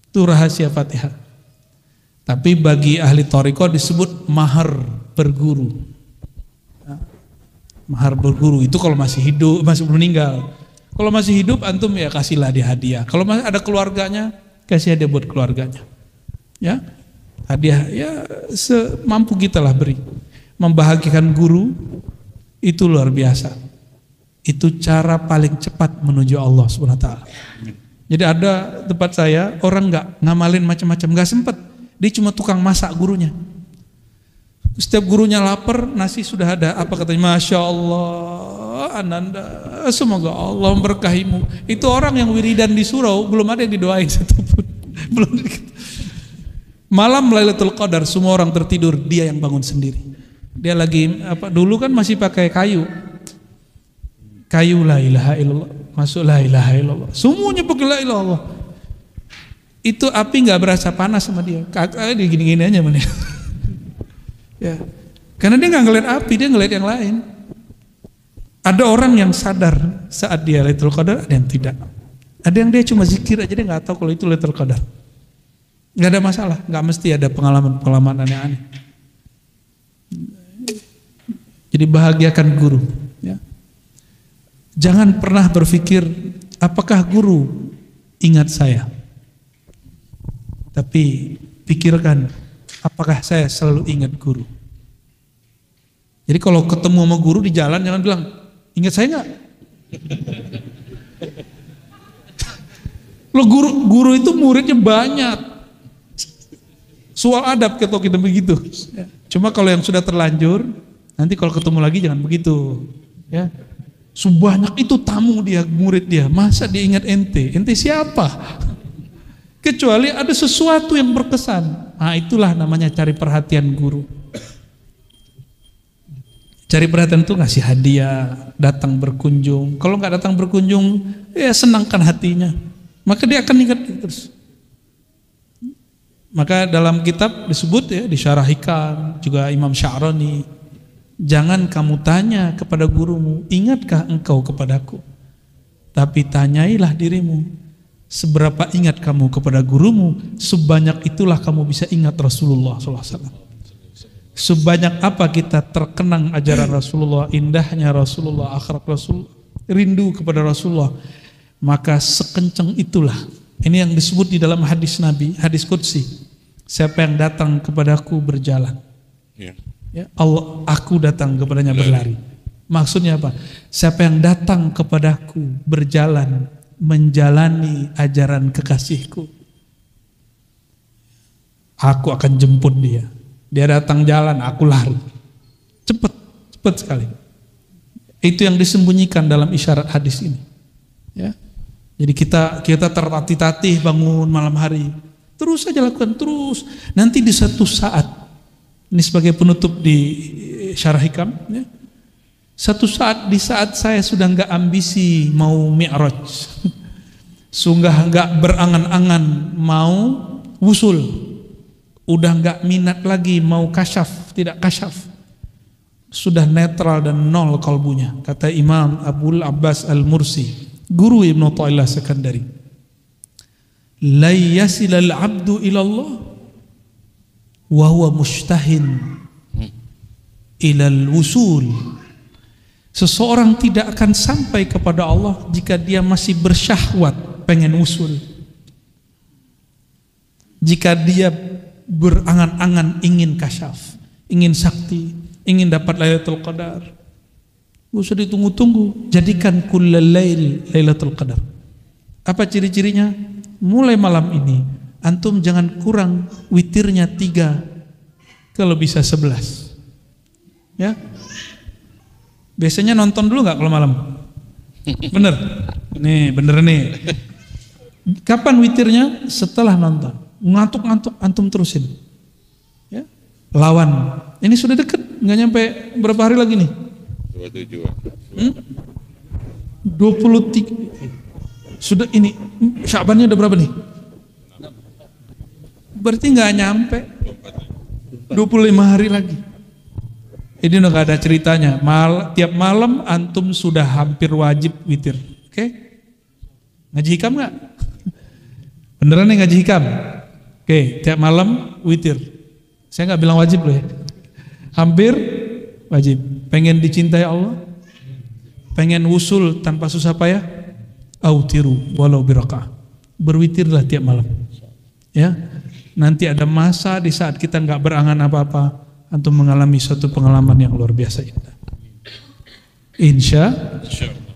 Itu rahasia Fatihah. Tapi bagi ahli thariqah disebut mahar berguru. Mahar berguru itu kalau masih hidup, masih belum meninggal. Kalau masih hidup antum ya kasihlah dia hadiah. Kalau masih ada keluarganya, kasih hadiah buat keluarganya. Ya. Hadiah ya semampu kita lah beri. Membahagiakan guru itu luar biasa. Itu cara paling cepat menuju Allah Subhanahu wa taala. Jadi ada tempat saya orang nggak ngamalin macam-macam, nggak sempet. Dia cuma tukang masak gurunya. Setiap gurunya lapar, nasi sudah ada. Apa katanya? Masya Allah, Ananda, semoga Allah memberkahimu. Itu orang yang wiridan di surau, belum ada yang didoain satupun. Belum. Malam Lailatul Qadar, semua orang tertidur, dia yang bangun sendiri. Dia lagi dulu kan masih pakai kayu la ilaha illallah, masuk la ilaha illallah, semuanya pakai la ilaha illallah. Itu api nggak berasa panas sama dia, dia gini-gini aja mana. Ya, karena dia nggak ngeliat api, dia ngeliat yang lain. Ada orang yang sadar saat dia Lailatul Qadar, ada yang tidak. Ada yang dia cuma zikir aja, dia nggak tahu kalau itu Lailatul Qadar. Nggak ada masalah, nggak mesti ada pengalaman aneh-aneh. Jadi bahagiakan guru. Ya. Jangan pernah berpikir apakah guru ingat saya, tapi pikirkan apakah saya selalu ingat guru. Jadi kalau ketemu sama guru di jalan jangan bilang, ingat saya nggak? Lo guru itu muridnya banyak. Soal adab kalau kita begitu. Cuma kalau yang sudah terlanjur, nanti kalau ketemu lagi jangan begitu. Ya, sebanyak itu tamu dia, murid dia, masa dia ingat ente? Ente siapa? Kecuali ada sesuatu yang berkesan. Nah itulah namanya cari perhatian guru. Cari perhatian itu ngasih hadiah, datang berkunjung. Kalau nggak datang berkunjung, ya senangkan hatinya. Maka dia akan ingat terus. Maka dalam kitab disebut ya, disyarahikan juga Imam Sya'rani, jangan kamu tanya kepada gurumu, ingatkah engkau kepadaku? Tapi tanyailah dirimu, seberapa ingat kamu kepada gurumu, sebanyak itulah kamu bisa ingat Rasulullah SAW. Sebanyak apa kita terkenang ajaran Rasulullah, indahnya Rasulullah, akhlak Rasulullah, rindu kepada Rasulullah, maka sekencang itulah. Ini yang disebut di dalam hadis Nabi, hadis Qudsi. Siapa yang datang kepadaku berjalan, ya Allah, aku datang kepadanya berlari. Maksudnya apa? Siapa yang datang kepadaku berjalan, menjalani ajaran kekasihku, aku akan jemput dia. Dia datang jalan, aku lari. Cepat sekali. Itu yang disembunyikan dalam isyarat hadis ini. Ya. Jadi kita tertatih-tatih bangun malam hari, terus saja lakukan terus. Nanti di satu saat, ini sebagai penutup di Syarah Hikam, ya. Satu saat, di saat saya sudah nggak ambisi mau mi'raj, sudah nggak berangan-angan mau wusul, udah nggak minat lagi mau kasyaf, tidak kasyaf, sudah netral dan nol kalbunya. Kata Imam Abul Abbas Al-Mursi, guru Ibnu Athaillah Sekandari, la yasilal abdu ilallah wa huwa mushtahin ilal wusul. Seseorang tidak akan sampai kepada Allah jika dia masih bersyahwat pengen usul. Jika dia berangan-angan ingin kasyaf, ingin sakti, ingin dapat Lailatul Qadar, gak usah ditunggu-tunggu, jadikan kullal lail Lailatul Qadar. Apa ciri-cirinya? Mulai malam ini antum jangan kurang witirnya 3, kalau bisa 11. Ya. Biasanya nonton dulu nggak kalau malam? Bener? Nih, bener nih. Kapan witirnya? Setelah nonton. Ngantuk-ngantuk antum terusin. Ya. Lawan. Ini sudah deket, nggak nyampe berapa hari lagi nih? 23. Sudah ini Syabannya udah berapa nih? Berarti nggak nyampe 25 hari lagi. Ini udah gak ada ceritanya. Tiap malam antum sudah hampir wajib witir. Oke? Ngaji hikam gak? Beneran nih ngaji hikam? Oke, tiap malam witir. Saya gak bilang wajib loh ya. Hampir wajib. Pengen dicintai Allah? Pengen wusul tanpa susah payah? Autiru walau biraka'ah. Berwitirlah tiap malam. Ya. Nanti ada masa di saat kita gak berangan apa-apa, antum mengalami suatu pengalaman yang luar biasa indah. Insya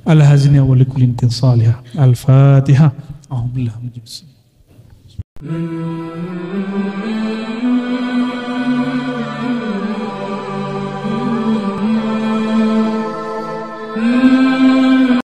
Allah hazinah wa likulli salihah. Al-Fatihah. A'udzubillahi minasyaitonir rajim.